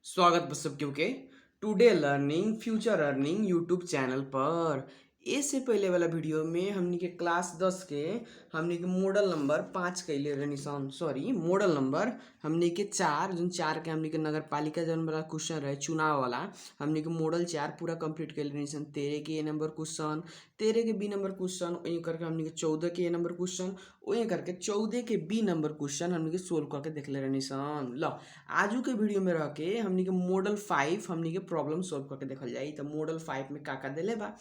स्वागत बा सबके के today learning future earning YouTube channel पर। इससे पहले वाला वीडियो में हमनी के क्लास 10 के हमनी के मॉडल नंबर 5 कैले रहनी सन, सॉरी मॉडल नंबर हमनी के 4 जोन 4 के हमनी के नगर पालिका जौन वाला क्वेश्चन रहे चुनाव वाला, हमनी के मॉडल 4 पूरा कंप्लीट कैले रहनी सन। 13 के ए नंबर क्वेश्चन, 13 के बी नंबर क्वेश्चन, वही करके हमनी के 14 के ए नंबर क्वेश्चन, वही करके 14 के बी नंबर क्वेश्चन हमनी के सोल्व करके देखले रहनी सन। ल आजू के वीडियो में रह के हमनी के मॉडल 5 हमनी के प्रॉब्लम सॉल्व करके देखल जाई। तो मॉडल 5 में का देले बा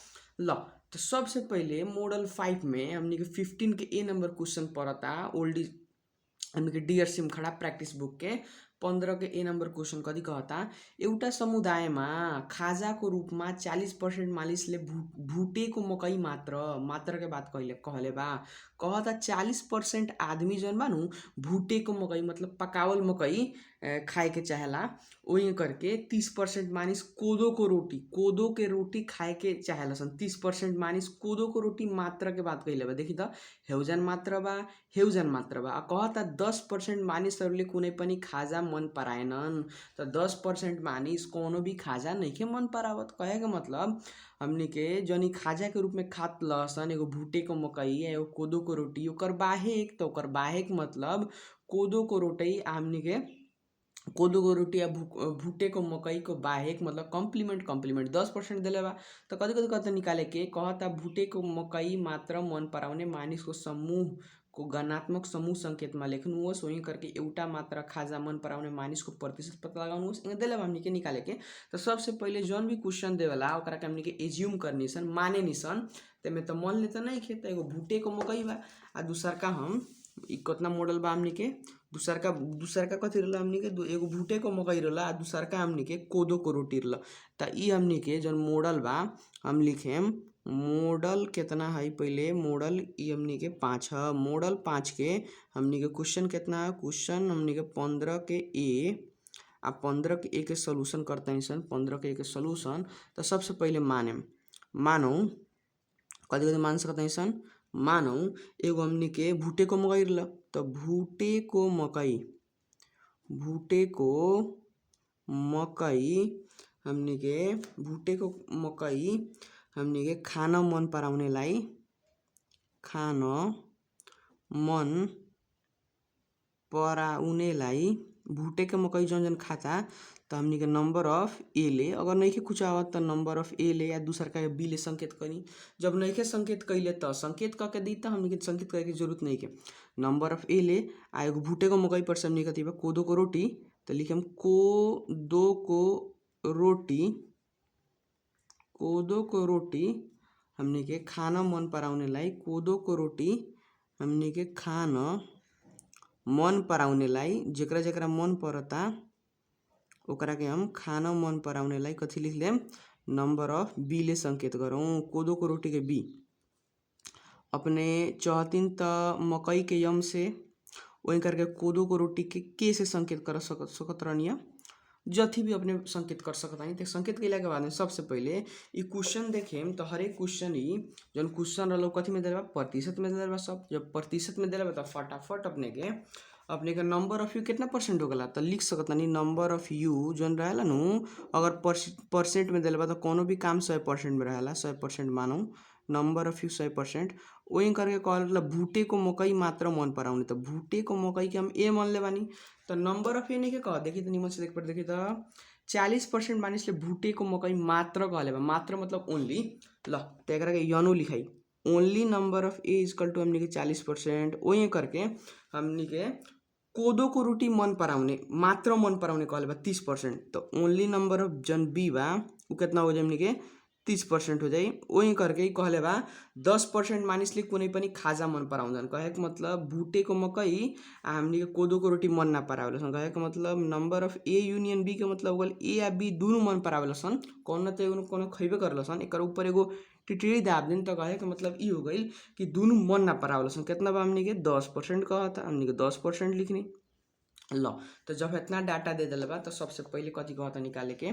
ल। तो सबसे पहले मॉडल 5 में हमनी के 15 के ए नंबर क्वेश्चन पड़ता ओल्ड हमनी के डियर सिम खड़ा प्रैक्टिस बुक के। 15 के ए नंबर क्वेश्चन कथी कहता, एउटा समुदायमा खाजाको रूपमा 40% मानिसले भुटेको मकै मात्र के बात कहले बा। कहता 40% आदमी जौन बा नु भुटेको मकै मतलब पकावल मकै खाए के चाहेला। वही करके 30% मानिस कोदो के रोटी खाए के चाहेला सन। 30% मानिस कोदो को रोटी मात्र के बात कहले बा। देखी त हेउजन मात्र बा आ कहता 10% मानिसहरूले कुनै पनि खाजा मन पराएनन्। त 10% मानिस कोनो भी खाजा नइखे मन परावत। कहे के मतलब हमनी के जौन खाजा के रूप में खात लसन एगो भुटेको मकै एगो कोदो को रोटी, ओकर बाहेक मतलब कोदो को रोटी हमनी के कोदो को रोटी या भुटेको मकै को बाहेक मतलब कम्प्लिमेंट 10% देले बा। तो कथी कहता निकाले के कहता भुटेको मकै मात्र मन पराउने मानिसको समूह को गणात्मक समूह संकेतमा लेख्नुहोस्। वही करके एउटा मात्र खाजा मन पराउने मानिसको प्रतिशत पता लगाउनुहोस्। देले बा हमनी के निकाले के। तो सबसे पहले जौन भी क्वेश्चन देवेला ओकरा के हमनी के एज्यूम करनी सन, माने निसन। तेमे तो मन ले तो नहीं खेत एगो भुटेको मकै बा आ दूसर का हम कितना मॉडल बा हमनी के दूसर का कथी रहला हमनी के एगो भुटेको मकै रहला आ दूसर का हमनी के कोदो को रोटी रहला। त ई हमनी के जौन मॉडल बा हम लिखेम मॉडल कितना है पहले मॉडल ई हमनी के 5 है। मॉडल 5 के हमनी के क्वेश्चन कितना है, क्वेश्चन हमनी के 15 के ए आ 15 के ए के सोल्यूशन करते हैं सन। 15 के ए के सोल्यूशन तो सबसे पहले मानो कथी मान सकते हैं सन। मानो एगो हमनी के भुटेको मकै रहला। तो भुटेको मकै हमनी के खान मन पराउनेलाई भुटेको मकै जौन खाता तो हमनी के नंबर ऑफ ए ले, अगर नहीं कुछ आवत तो नंबर ऑफ ए ले या दूसर का बी ले संकेत करी। जब नहीं के संकेत कैले तो संकेत करके दी तो हमनी के संकेत करे के जरूरत नहीं के। नंबर ऑफ ए ले आ एगो भुटेको मकै पर से हमनी कथी बा कोदो को रोटी। तो लिखम कोदो को रोटी हमनी के खाना मन पराउनेलाई कोदो को रोटी हमनी के खाना मन पराउनेलाई जेकरा मन परता ओकरा के हम खाना मन पराउनेलाई कथी लिख लेम नंबर ऑफ बी ले संकेत करूँ। कोदो को रोटी के बी अपने चाहतीन त मकई के यम से, वही करके कोदो को रोटी के से संकेत कर सकत रहनिया जथी भी अपने संकेत कर सकता है। संकेत कैला के बाद में सबसे पहले ई क्वेश्चन देखेम तो हर एक क्वेश्चन ही जौन क्वेश्चन रहा कथी में देले बा प्रतिशत में देले बा। सब जब प्रतिशत में देले बा तो फटाफट अपने के नंबर ऑफ यू कितना परसेंट हो गला तो लिख सकता नहीं। नंबर ऑफ यू जौन रहेला नु अगर परसेंट में देले बा तो कोनो भी काम 100% में रहेला। 100% मानो नंबर ऑफ यू 100%। वही करके कहला भुटेको मकै मात्र मन पराउने। तो भुटेको मकै के हम ए मान ले बानी तो नंबर ऑफ ए नहीं के कह देखी तो निमन से देख पर देखी तो 40% मानिसले भुटेको मकै मात्र कहले बा। मात्र मतलब ओनली। ल तो एकरा के यनो लिखाई only number of A equal to हमनी के 40%। वही करके हमनी के कोदो को रोटी मन पराउने मात्र मन पराउने कहले बा 30%। तो ओनली नंबर ऑफ जन बी बा उ कितना हो जाए हमनी के 30% हो जाए। वही करके कहले बा 10% मानिसले कुनै पनि खाजा मन पराउँदैन। कहे के मतलब भुटेको मकै आ हमनी के कोदो को रोटी मन ना परावेला। कहे के मतलब number of A union B के मतलब हो गल ए या बी दोनों मन परावेला सन। कौन न तो कोनो खइबे करला सन। एकर ऊपर एगो टिटरी दाब दिन तो कहे के मतलब ई हो गइल कि दोनों मन ना परावेला सन। कितना बा हमनी के 10% कहता हमनी के 10% लिखनी। ल तो जब इतना डाटा दे दिला बा तो सबसे पहले कथी कहता निकाले के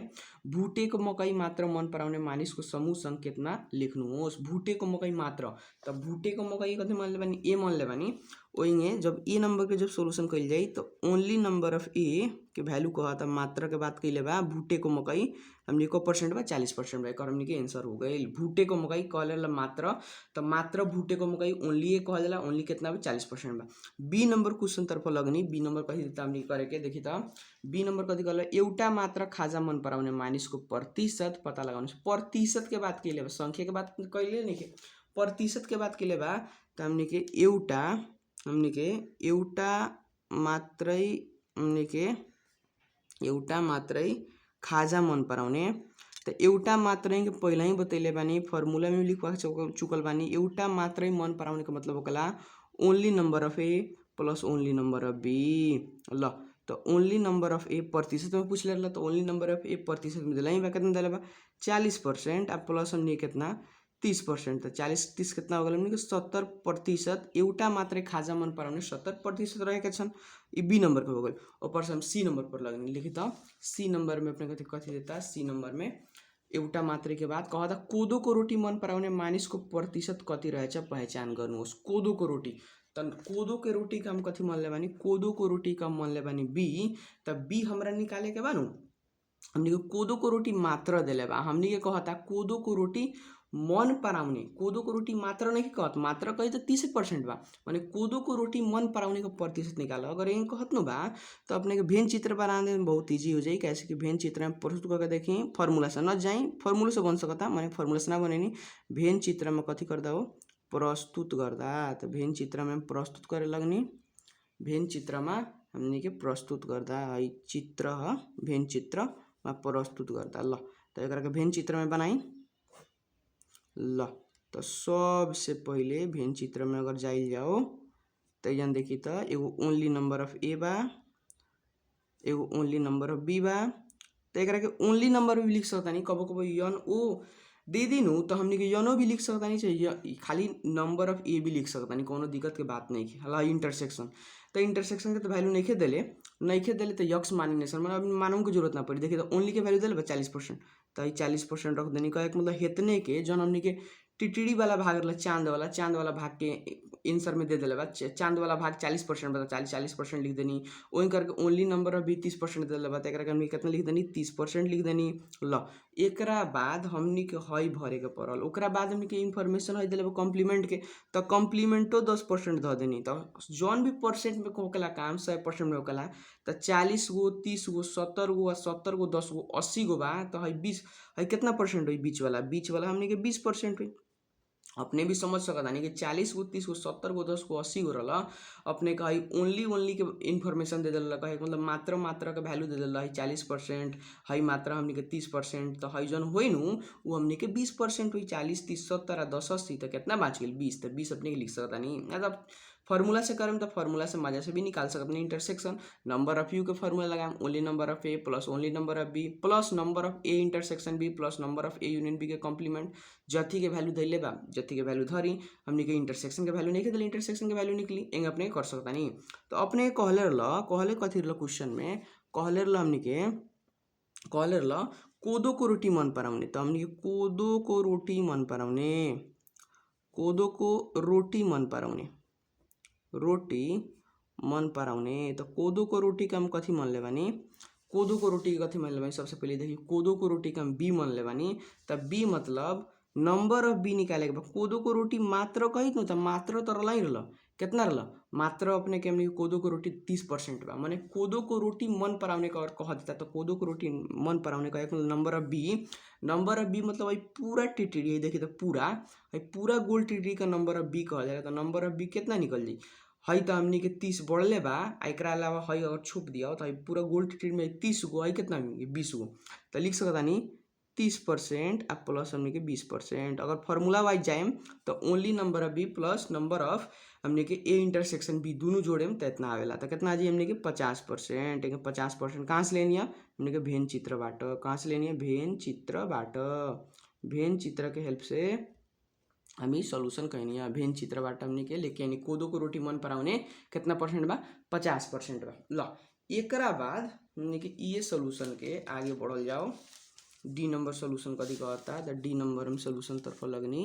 भुटेको मकै मात्र मन पराउने मानिसको समूह संकेतमा लेख्नुहोस्। भुटेको मकै मात्र तो भुटेको मकै कथी मान ले बानी ए मान ले बानी। ओइंगे जब ए नंबर के जब सोल्यूशन कइल जाई तो ओनली नंबर ऑफ ए के वैल्यू कहता मात्रा के बात कइले बा भुटे को मकई हमनी को परसेंट बा 40% बा एकर हमनी के आंसर हो गइल। भुटे को मकई कहले ला मात्रा तो मात्रा भुटे को मकई ओनली ए कहल जाला ओनली कितना बा 40% बा। बी नंबर क्वेश्चन तरफ लगनी बी नंबर कथी देता हमनी करे के देखी त बी नंबर कथी कहले एउटा मात्रा खाजा मन पराउने मानिसको प्रतिशत पता लगाउनु प्रतिशत के बात कइले बा संख्या के बात कइले नहीं के प्रतिशत के बात कइले बा त हमनी के एउटा मात्रै खाजा मन पराउने त एउटा मात्रै के पहिला ही बतैले बानी फर्मूला में लिखवा चुकल बानी एउटा मात्रै मन पराउने का मतलब होकला only number of A plus only number of B ल तो ओनली नंबर ऑफ ए प्रतिशत में पूछ ले तो ओनली नंबर ऑफ ए प्रतिशत में दिला ही बा कितना दिला बा 40% अब प्लस हमनी कितना 30% तो 40-30 कितना हो गल हमनी के 70% एउटा मात्रै खाजा मन पराउने 70% रहेका छन् ई बी नंबर के हो गल। ऊपर से हम सी नंबर पर लगनी लिखी त सी नंबर में अपने कथी देता सी नंबर में एउटा मात्रै के बाद कहता कोदो को रोटी मन पराउने मानिसको प्रतिशत कति रहेछ पहचान गर्नुहोस्। कोदो को रोटी त कोदो के रोटी का हम कथी मन ले बानी कोदो को रोटी का मन ले बानी बी त बी हमरा निकाले के बानू हमनी के कोदो को रोटी मात्र देले बा हमनी के कहता कोदो को रोटी मन पराउने कोदो को रोटी मात्र नहीं कहत मात्र कही तो 30% बा माने कोदो को रोटी मन पराउने का प्रतिशत निकाल अगर यही कहत नु बा तो अपने के भेन चित्र बनाने में बहुत इजी हो जाई कैसे कि भेन चित्र में प्रस्तुत करके देखी फॉर्मूला से न जाई फॉर्मूला से बन सकता माने फॉर्मूला से ना बनेनी भेन चित्र में कथी करदा हो प्रस्तुत करदा तो भेन चित्र में प्रस्तुत करे लगनी भेन चित्र में हमनी के प्रस्तुत करदा है चित्र भेन चित्र में प्रस्तुत करदा ल तो एकरा के भेन चित्र में बनाई ल तो सबसे पहले भेन चित्र में अगर जाइल जाओ तो यहाँ देखी तो एगो ओनली नंबर ऑफ ए बा एगो ओनली नंबर ऑफ बी बा तो एकरा के ओनली नंबर भी लिख सकता नहीं कबो कबो यन ओ दे दिनु तो हमनी के यनो भी लिख सकता नहीं चाहिए खाली नंबर ऑफ ए भी लिख सकता नहीं कोनो दिक्कत के बात नहीं है हला इंटरसेक्शन तो इंटरसेक्शन के तो वैल्यू नहीं देले तो यक्स मानी सर मतलब मानू की जरूरत ना पड़ी देखिए तो ओनली के वैल्यू दिले 40% तो 40% रख देनी का एक मतलब हेतने के जौन हमनी के टिटिड़ी वाला भाग रहला चांद वाला भाग के आंसर में दे दिले बा चांद वाला भाग 40% बता 40% लिख देनी वही करके ओनली नंबर ऑफ भी 30% दे दिले बा एकरा के हमनी कितना लिख देनी 30% लिख देनी ल एकरा बाद हमनी के हई भरे के पड़ल ओकरा बाद हमनी के इन्फॉर्मेशन हई दिले बा कॉम्प्लीमेंट के तो कॉम्प्लीमेंटो 10% ध देनी तो जौन भी परसेंट में होकला काम 100% में होकला तो 40 गो 30 गो 70 गो 70 गो 10 गो 80 गो बा तो हई 20 हई कितना परसेंट हुई बीच वाला हमनी के 20% हुई अपने भी समझ सकता नहीं कि 40 गो 30 गो 70 गो 10 गो 80 गो रहा अपने का हई ओनली के इन्फॉर्मेशन दे दिल कहे मतलब मात्रा के वैल्यू दे दिल हई 40% हई मात्रा हमनी के 30% तो हई जन होई नु वो हमनी के 20% हुई 40 30 70 10 80 तो कितना बच गई 20 तो 20 अपने के लिख सकता नहीं मतलब फार्मूला से करें तो फार्मूला से मजा से भी निकाल सकते हैं इंटरसेक्शन नंबर ऑफ यू के फार्मूला लगाएं only number of A plus only number of B plus number of A intersection B plus number of A union B के कॉम्प्लीमेंट जथी के वैल्यू धैले बा जथी के वैल्यू धरी हमनी के इंटरसेक्शन के वैल्यू नहीं के इंटरसेक्शन के वैल्यू निकली एंगे अपने कर सकता नहीं तो अपने कहले कथी क्वेश्चन में कहले हमनी के कहले कोदो को रोटी मन पराउने तो हमनी के कोदो को रोटी मन पराउने कोदो को रोटी मन पराउने तो कोदो को रोटी का हम कथी मन ले बानी कोदो को रोटी के कथी मन ले बानी सबसे पहले देखिए कोदो को रोटी का हम बी मन ले बानी तब बी मतलब नंबर ऑफ बी निकाले के कोदो को रोटी मात्र कही तो मात्र तो रला ही रहा कितना रहा मात्र अपने के हमने कोदो को रोटी 30% बा माने कोदो को रोटी मन पराउने का और कह देता तो कोदो को रोटी मन पराउने का एक नंबर ऑफ बी मतलब भाई पूरा टिटिड़ी देखिए तो पूरा गोल टिटिड़ी का नंबर ऑफ बी कहा जाएगा तो नंबर ऑफ बी कितना निकल जाई हई तो हमनी के 30 बढ़ले बा एकरा अलावा हई अगर छुप दिया तो पूरा गोल टिटिड़ी में 30 गो हई कितना 20 गो तो लिख सकता नहीं 30% अब प्लस हमने के 20% अगर फार्मूला वाइज जाएम तो only number of B plus number of हमने के ए इंटरसेक्शन बी दोनों जोड़ेम तो इतना आवेला तो कितना जी हमने के 50% 50% कहाँ से लेनी है हमने के भेन चित्र बाट कहाँ से लेनी है भेन चित्र के हेल्प से हमी सॉल्यूशन कहनी है भेन चित्र बाट हमने के लेके यानी कोदो को रोटी मन पराउने कितना परसेंट बा 50% बा ल एकरा बाद हमने के ये सॉल्यूशन के आगे बढ़ल जाओ डी नंबर सोल्यूशन कथी कहता है तो डी नंबर में सोल्यूशन तरफ लगनी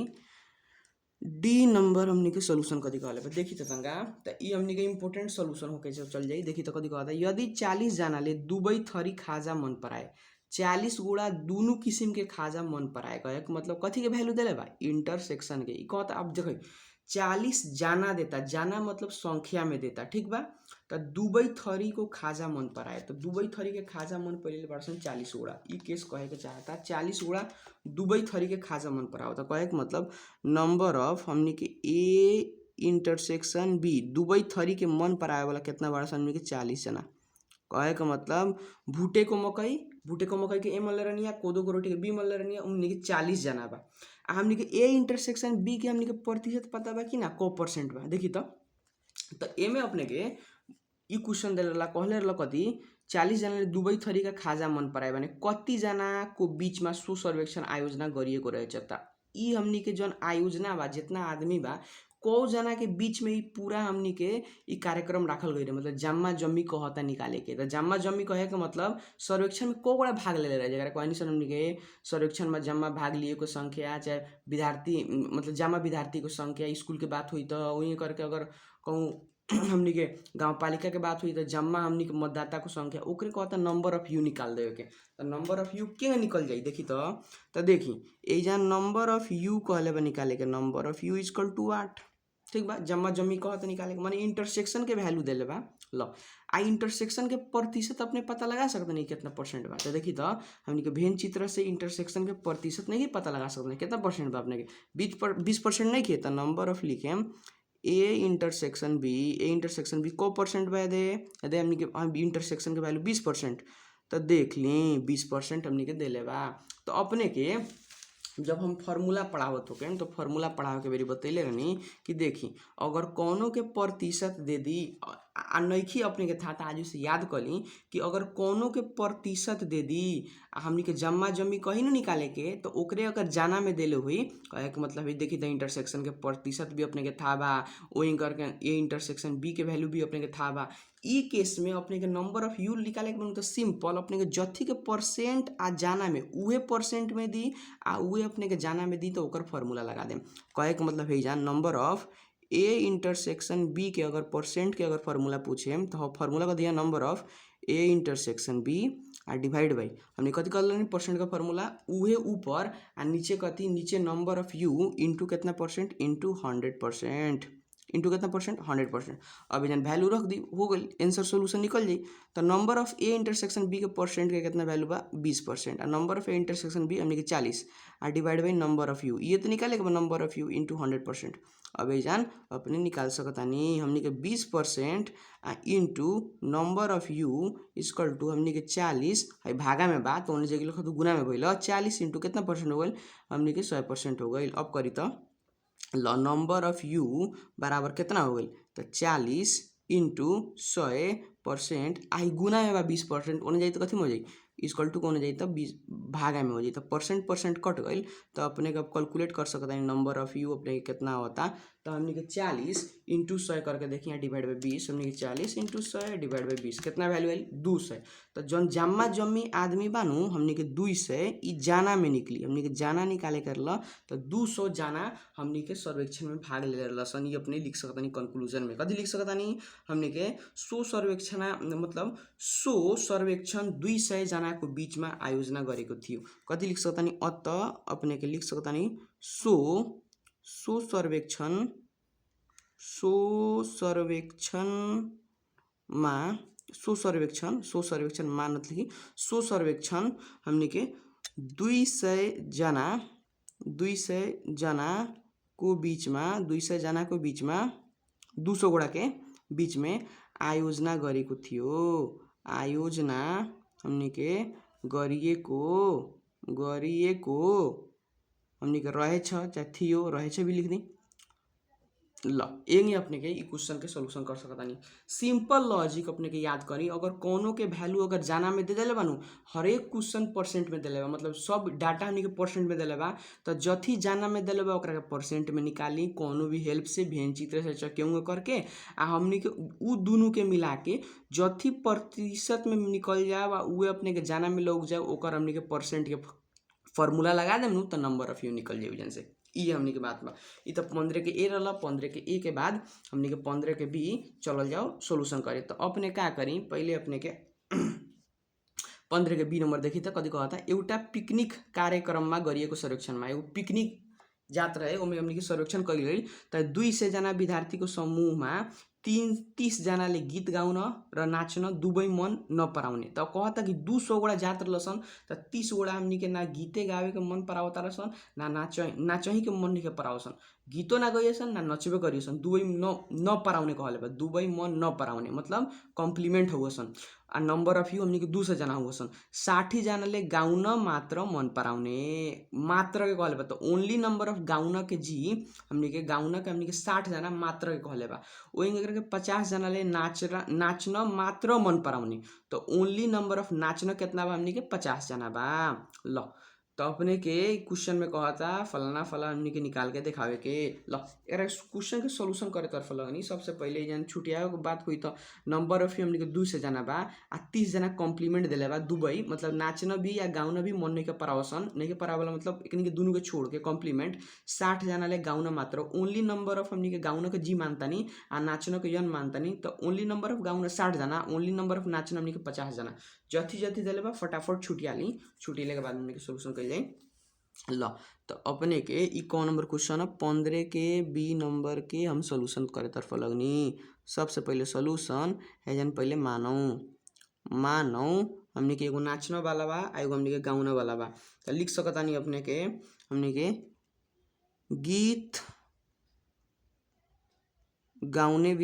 डी नंबर हमनी के सोल्यूशन कथी कहले बा देखी तो तंगा त ई हमनी के इम्पोर्टेंट सोल्यूशन होके चल जाई। देखी तो कथी कहता यदि 40 जना ले दुबई थरी खाजा मन पराए 40 गुणा दुनू किस्म के खाजा मन पराए कहे के मतलब कथी के वैल्यू देले बा इंटरसेक्शन के। ई कहता अब देखो 40 जाना देता, जाना मतलब संख्या में देता, ठीक बा। तो दुबई थरी को खाजा मन पराए तो दुबई थरी के खाजा मन पड़े बरसन 40 गुणा। ई केस कहे के चाहता 40 गुणा दुबई थरी के खाजा मन पराओ तो कहे के मतलब नंबर ऑफ हमनी के ए इंटरसेक्शन बी दुबई थरी के मन पराए वाला कितना बरसन हमनी के 40 जना। कहे का मतलब भुटे को मकई के ए मन ले रहनी कोदो को रोटी के बी मन ले रहनी हमनी के 40 जना बा। आ हमनी के ए इंटरसेक्शन बी के हमनी के प्रतिशत पता बा कि ना को परसेंट बा। देखी तो ए में अपने के ई क्वेश्चन देला कहले रहल कथी 40 जना ले दुबई थरी का खाजा मन पराए भने कति जना को बीच में सो सर्वेक्षण आयोजना गरिएको रहेछ त। ई हमनी के जौन आयोजना बा जितना आदमी बा कौ जना के बीच में ही पूरा हमनी के ई कार्यक्रम राखल गई रहे मतलब जम्मा जम्मी कहता निकाले के। तो जम्मा जम्मी कहे के मतलब सर्वेक्षण में को बड़ा भाग ले रहे जरा कहनी सन हमनी के सर्वेक्षण में जम्मा भाग लिए को संख्या चाहे विद्यार्थी मतलब जम्मा विद्यार्थी को संख्या स्कूल के बात हुई तो वही करके अगर कहूँ हमनी के गाँव पालिका के बात हुई तो जम्मा हमनी के मतदाता को संख्या ओकरे कहता नंबर ऑफ यू निकाल देवे के। तो नंबर ऑफ यू के निकल जाई देखी तो देखी एजा नंबर ऑफ यू कहले बा निकाले के number of U equal to 8, ठीक बा। जम्मा जम्मी कहता निकाले के माने इंटरसेक्शन के वैल्यू देले बा। लो आ इंटरसेक्शन के प्रतिशत अपने पता लगा सकते नहीं कितना परसेंट बा। तो देखी तो हमनी के भेन चित्र से इंटरसेक्शन के प्रतिशत नहीं पता लगा सकते कितना परसेंट बा अपने के 20% नहीं किए तो नंबर ऑफ लिखे ए इंटरसेक्शन बी को परसेंट बा दे हमनी के इंटरसेक्शन के वैल्यू 20%। तो देख ली 20% हमनी के देले बा। तो अपने के जब हम फार्मूला पढ़ावत होके तो फार्मूला पढ़ावे के बेरी बतैले रहनी कि देखी अगर कौनो के प्रतिशत दे दी आ नइखी अपने के था आज से याद कली कि अगर कौनो के प्रतिशत दे दी हमनी के जम्मा जम्मी कहीं ना निकाले के तो ओकरे अगर जाना में देले हुई कहे के मतलब देखी तो इंटरसेक्शन के प्रतिशत भी अपने के था बा वही करके ए इंटरसेक्शन बी के वैल्यू भी अपने के था बा। ई केस में अपने के नंबर ऑफ यू निकाले के तो सिंपल अपने के जथी के परसेंट आ जाना में उहे परसेंट में दी आ उहे अपने के जाना में दी तो ओकर फार्मूला लगा देम। कहे के मतलब है जान number of A intersection B के अगर परसेंट के अगर फार्मूला पूछे तो फार्मूला का दिया number of A intersection B आ डिवाइड बाई हमने कथी कर लेनी परसेंट का फार्मूला उहे ऊपर आ नीचे कथी नीचे नंबर ऑफ यू इंटू कितना परसेंट इंटू 100% इंटू कितना परसेंट 100%। अब जन वैल्यू रख दी हो गई आंसर सोल्यूशन निकल जाई। तो number of A intersection B के परसेंट के कितना वैल्यू बा 20% और number of A intersection B हमने के 40 आ divide by number of U ये तो निकाले के नंबर ऑफ यू इंटू 100%। अब जान अपने निकाल सकता नहीं हमने के 20% into number of U equal to हमने के 40 है भागा में बा तो उन्हें जगह लिखो तो गुना में भइल 40 इंटू कितना परसेंट हो गई हमने के 100% हो गई। अब करी तो नंबर ऑफ यू बराबर कितना हो गई तो 40 इंटू 100% आई गुना में बा 20% उन्हें जाई तो कथी में हो जाई इक्वल टू कौन जाई तो 20 भागा में हो जाई तो परसेंट कट गई। तो अपने को कैलकुलेट कर सकता है नंबर ऑफ यू अपने कितना होता तो हमने के 40 इंटू 100 करके देखिए डिवाइड बाई 20 हमने के 40 इंटू 100 डिवाइड बाई 20 कितना वैल्यू आई 200। तो जौन जम्मा जम्मी आदमी बानू हमने के 200 ई जाना में निकली हमने के जाना निकाले करल तो 200 जाना हमने के सर्वेक्षण में भाग ले सन। ये अपने लिख सकता नहीं कंक्लूजन में कथी लिख सकता नहीं हमने के सो सर्वेक्षण मतलब सो सर्वेक्षण 200 जना को बीच में आयोजना गरेको थियो कथी लिख सकता नहीं अत अपने के लिख सकता नहीं सो सर्वेक्षण मानत लिखी सो सर्वेक्षण हमने के 200 जना को बीच में 200 जना को बीच में 200 गोड़ा के बीच में आयोजना गरेको थियो आयोजना हमने के गरिएको हमने के रहेछ चाहे थियो रहेछ भी लिख दी ल यही अपने के क्वेश्चन के सोल्यूशन कर सकता नहीं। सिंपल लॉजिक अपने के याद करी अगर कोनो के वैल्यू अगर जाना में दे दिले बानू हर एक क्वेश्चन परसेंट में दिले बा मतलब सब डाटा हमने के परसेंट में दिले बा तो जथी जाना में दिले बा ओकरा के परसेंट में निकाली कोनो भी हेल्प से भेन चित्र से चकेंगे करके आ हमने के उ दोनों के मिला के जथी प्रतिशत में निकल जाए उ अपने के जाना में लग जाए ओकर हमने के परसेंट के फार्मूला लगा देम तो नंबर ऑफ यू निकल जाए। ये हमनी के बात बा। इ तो 15 के ए रहल, 15 के ए के बाद हमनी के 15 के बी चलल जाओ सोल्यूशन करे। तो अपने का करी, पहले अपने के 15 के बी नंबर देखी त कथी कहता, एउटा पिकनिक कार्यक्रममा गरिएको सर्वेक्षणमा एगो पिकनिक जात रहे, ओमे हमनी के सर्वेक्षण कइल गइल। त 200 जना विद्यार्थीको समूहमा 30 जनाले गीत गाउन र नाच्न दुवै मन नपराउने। त कहता कि 200 गोडा जात रहसन, त 30 गोडा हमनी के ना गीते गावे के मन परावता रहसन, ना नाचही के मन नहीं के परावसन, गीतो ना गइसन ना नचबे करिसन, दुवै न पराउने कहले बा, दुवै मन न पराउने मतलब कम्प्लिमेंट होसन। आ नंबर अफ यू हमनी के 200 जना होसन। 60 जनाले गाउन मात्र मन पराउने, मात्र के कहले बा। तो ओनली नंबर अफ गाउन के जी हमनी के 60 जना मात्र के कहले बा। ओही करके 50 जनाले नाचन मात्र मन पराउने। तो ओनली नंबर अफ नाचन कितना बा हमनी के 50 जना बा। ल तो अपने के क्वेश्चन में कहता फलाना फला हमनी के निकाल के दिखावे के। ल एकरा क्वेश्चन के सॉल्यूशन करे तरफ लगनी। सबसे पहले जन छुटियाओ के बात हुई तो नंबर अफ हमनी के 200 जना बा आ 30 जना कॉम्प्लीमेंट देले बा दुबई, मतलब नाचना भी या गाउन भी मन नहीं के परावसन, नहीं के परावला मतलब एकनी के दोनों के छोड़ के कॉम्प्लीमेंट। 60 जना ले गाउन मात्र, ओनली नंबर अफ हमनी के गाउन के जी मानतानी आ नाचन के यन मानतानी। तो ओनली नंबर अफ गाउन 60 जना, ओनली नंबर अफ नाचन हमनी के 50 जना। जथी जथी देले बा फटाफट छुटियाली, छुटिले के बाद हमनी के सॉल्यूशन कइल जाई। ल तो अपने के ई कौन नंबर क्वेश्चन है, 15 के बी नंबर के हम सॉल्यूशन करे तरफ लगनी। सबसे पहले सॉल्यूशन है जन पहले मानौ हमनी के एगो नाचने वाला बा, एगो हमनी के गाउने वाला बा। तो लिख सकतानी अपने के हमनी के गीत गाउने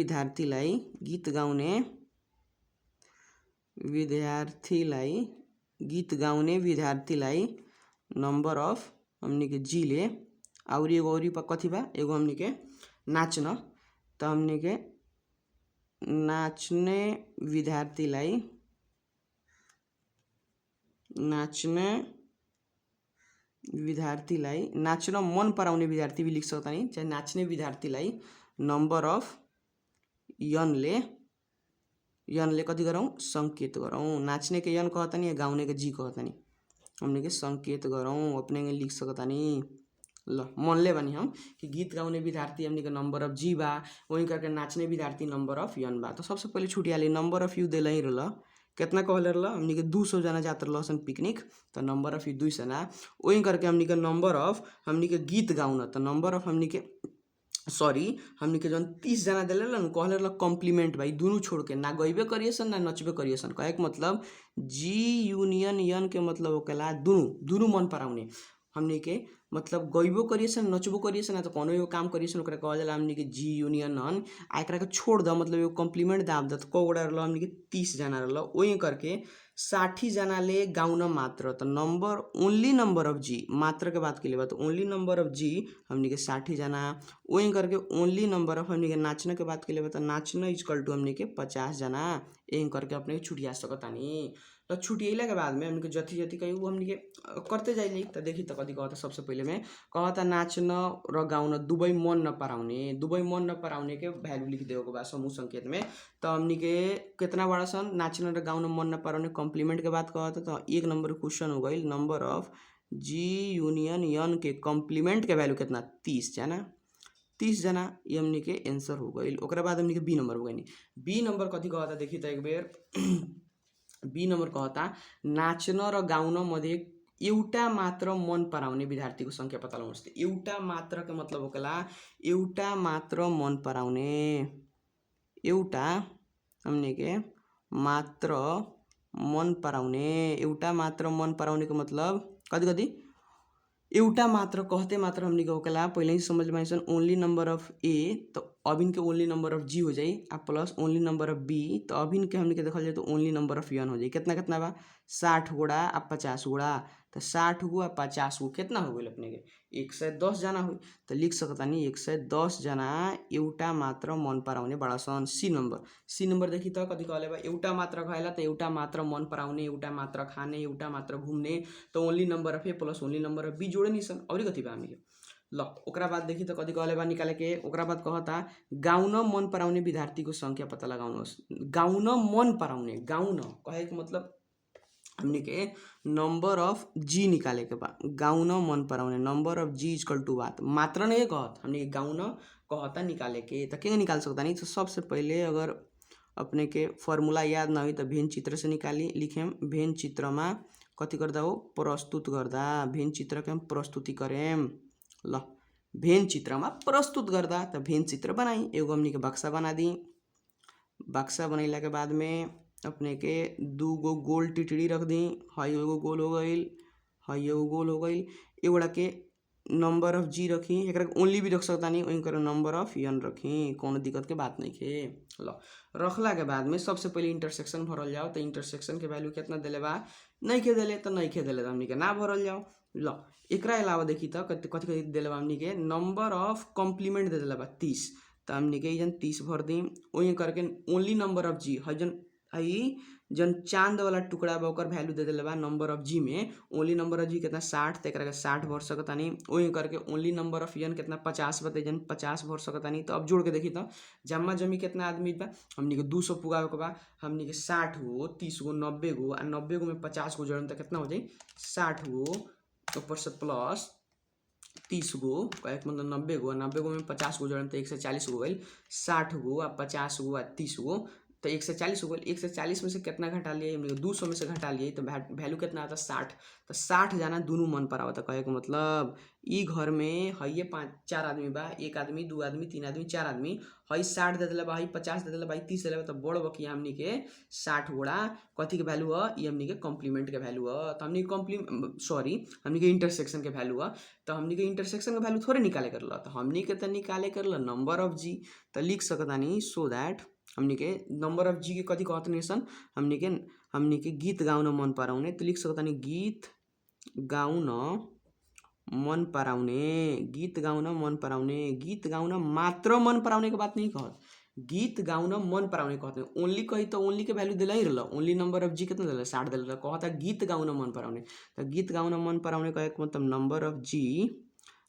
विद्यार्थीलाई नंबर अफ हमनी के जी ले, और एगो और पा कथी बा, एगो हमनी के नाचन। तो हमनी के नाचने विद्यार्थीलाई नाचन मन पराउने विद्यार्थी भी लिख सकतानी, चाहे नाचने विद्यार्थीलाई नंबर अफ यन ले कथी गरौँ संकेत गरौँ। नाचने के यन कहतानी, गाउने के जी कहतानी, हमने के संकेत गरौँ। अपने के लिख सकतानी। ल मन ले बानी हम कि गीत गाउने विद्यार्थी हमनी के नंबर अफ जी बा, वही करके नाचने विद्यार्थी नंबर अफ यन बा। तो सबसे पहले छुटियाली नंबर अफ यू देले ही रहल, कितना कहले रहल हमनी के 200 जना जात रहलन पिकनिक। तो नंबर अफ यू 200 ना, वही करके हमनी के नंबर अफ हमनी के गीत गाउन, तो नंबर अफ हमनी के हमनी के जन 30 जना देले रहलन कहले रहल कॉम्प्लीमेंट भाई, दोनों छोड़ के ना गइबे करियसन ना नचबे करियसन। कहे के मतलब जी यूनियन यन के मतलब होकेला दोनों मन पराउने। हमनी के मतलब गइबो करियसन नचबो करियसन ना तो कोनो एगो काम करियसन, ओकरा कहल जाला हमनी के जी यूनियन हन। आ एकरा के छोड़ द मतलब एगो कॉम्प्लीमेंट दाब द। तो कोगोडा रहल हमनी के 30 जना रहल, वही करके 60 जना ले गाउन मात्र। तो नंबर ओनली नंबर अफ जी मात्र के बात के लिए बा, तो ओनली नंबर अफ जी हमनी के 60 जना। वही करके ओनली नंबर अफ हमनी के नाचने के बात के लिए बा, तो नाचना इक्वल टू हमनी के 50 जना। यही करके अपने छुटिया सकतानी। तो छुटियला के बाद में हमनी के जथी जथी कही वो हमनी के करते जाइली। तो देखी तो कथी कहता, सबसे पहले में कहता नाचन र गाउन दुवै मन नपराउने के भ्यालु लिख देको बा समूह संकेत में। तो हमनी के कितना बड़ा सन नाचन र गाउन मन नपराउने कॉम्प्लीमेंट के बात कहता। तो 1 नंबर क्वेश्चन हो गई, नंबर अफ जी यूनियन यन के कॉम्प्लीमेंट के वैल्यू कितना 30 जना, ये हमनी के आंसर हो गई। ओकरा बाद हमनी के बी नंबर हो गई। बी नंबर कथी कहता देखी तो एक बेर बी नंबर कहता नाचन र गाउन मध्ये एउटा मात्र मन पराउने विद्यार्थीको संख्या पत्ता लगाउनुस्। एउटा मात्र के मतलब होकेला एउटा मात्र मन पराउने, एउटा हमनी के मात्र मन पराउने के मतलब कथी एउटा मात्र कहते मात्र हमनी के होकेला पहले ही समझ में आइसन ओनली नंबर अफ ए। तो अबिन के ओनली नंबर अफ जी हो जाई आ plus only number of B. तो अबिन के हमनी के देखल जाए तो ओनली नंबर अफ यन हो जाई। कितना बा 60 गोड़ा आ 50 गोड़ा। तो 60 गो आ 50 गो कितना हो गई अपने के 110 जना हुई। तो लिख सकतानी 110 जना एउटा मात्र मन पराउने बड़ा सन। सी नंबर देखी तो कथी कहले बा, एउटा मात्र खाएला तो एउटा मात्र मन पराउने, एउटा मात्र खाने, एउटा मात्र घूमने। तो only number of A plus only number of B जोड़े नहीं सन। और कथी बा हमनी के ल ओकरा बाद देखी तो कथी कहले बा निकाले के। ओकरा बाद कहता गाउन मन पराउने विद्यार्थी को संख्या पता लगाउनुहोस्। गाउन मन पराउने, गाउन कहे के मतलब हमनी के नंबर ऑफ जी निकाले के बा। गाउन मन पराउने नंबर ऑफ जी इक्वल टू बात मात्रा नहीं कहत हमनी के गाउन कहता निकाले के तो क्या निकाल सकता नहीं। तो सबसे पहले अगर अपने के फॉर्मूला याद ना हुई तो भेन चित्र से निकाली लिखेम। भेन चित्र में कथी करदा हो प्रस्तुत करदा। भेन चित्र के हम प्रस्तुति करेम। ल भेन चित्र में प्रस्तुत करदा तो भेन चित्र बनाई। एगो हमनी के बक्सा बना दी। बक्सा बनैला के बाद में अपने के 2 गो गोल टिटड़ी रख दी। हई एगो गोल हो गईल, हई एगो गोल हो गईल। एगोड़ा के नंबर ऑफ जी रखी। एकरा ओनली भी रख सकता नहीं वहीं कर नंबर ऑफ एन रखी। कोनो दिक्कत के बात नहीं खे। लो रखला के बाद में सबसे पहले इंटरसेक्शन भरल जाओ। तो इंटरसेक्शन के वैल्यू कितना देले बा नहीं खे देले तो नहीं खे देले हमनी के ना भरल जाओ। लो एकरा अलावा देखी तो कथी कथी देले बा हमनी के नंबर ऑफ कॉम्प्लीमेंट दे देले बा 30। तो हमनी के जन 30 भर दी। वहीं करके ओनली नंबर ऑफ जी हई जन चांद वाला टुकड़ा बा ओकर वैल्यू दे देले बा नंबर ऑफ जी में। ओनली नंबर ऑफ जी कितना 60 तो एकरा के 60 भर सकता नहीं। वहीं करके ओनली नंबर ऑफ एन कितना 50 बते जन 50 भर सकता नहीं। तो अब जोड़ के देखी तो जम्मा जमी कितना आदमी बा हमनी के 200 पुगावे के बा। हमनी के 60 गो 30 गो 90 गो आ 90 गो में 50 गो जोड़म तो कितना हो जाई 60 गो ऊपर से प्लस 30 गो एक मतलब 90 गो 90 गो में 50 गो जोड़म तो 140 गो गई। 60 गो आ 50 गो आ 30 गो तो 140 हो गई। 140 में से कितना घटा लिए 200 में से घटा लिए तो वैल्यू कितना आता 60। तो 60 जाना दोनों मन पर आवता। कहे के मतलब ई घर में हई 4 आदमी बा। 1 आदमी 2 आदमी 3 आदमी 4 आदमी हई 60 दे दिला बा हई 50 दे दिला बा 30 दे दिला तो बड़ बकी हमनी के 60 गोड़ा कथी के वैल्यू है ये हमनी के कॉम्प्लीमेंट के वैल्यू है। तो हमनी हमनी के इंटरसेक्शन के वैल्यू है। तो हमनी के इंटरसेक्शन के वैल्यू थोड़े निकाले करला। तो हमनी के तो निकाले करला नंबर ऑफ जी। तो लिख सकता नहीं सो दैट हमनी के नंबर ऑफ जी के कथी कहत नहीं सन हमनी के गीत गाउन मन पराउने। तो लिख सकता नहीं गीत गाउन मन पराउने। गीत गाउन मन पराउने गीत गाउन मात्र मन पराउने के बात नहीं कहत। गीत गाउन मन पराउने कहते हैं। ओनली कही तो ओनली के वैल्यू दिला ही रहला। ओनली नंबर ऑफ जी कितना दिला 60 दिला कहता गीत गाउन मन पराउने। तो गीत गाउन मन पराउने कहे मतलब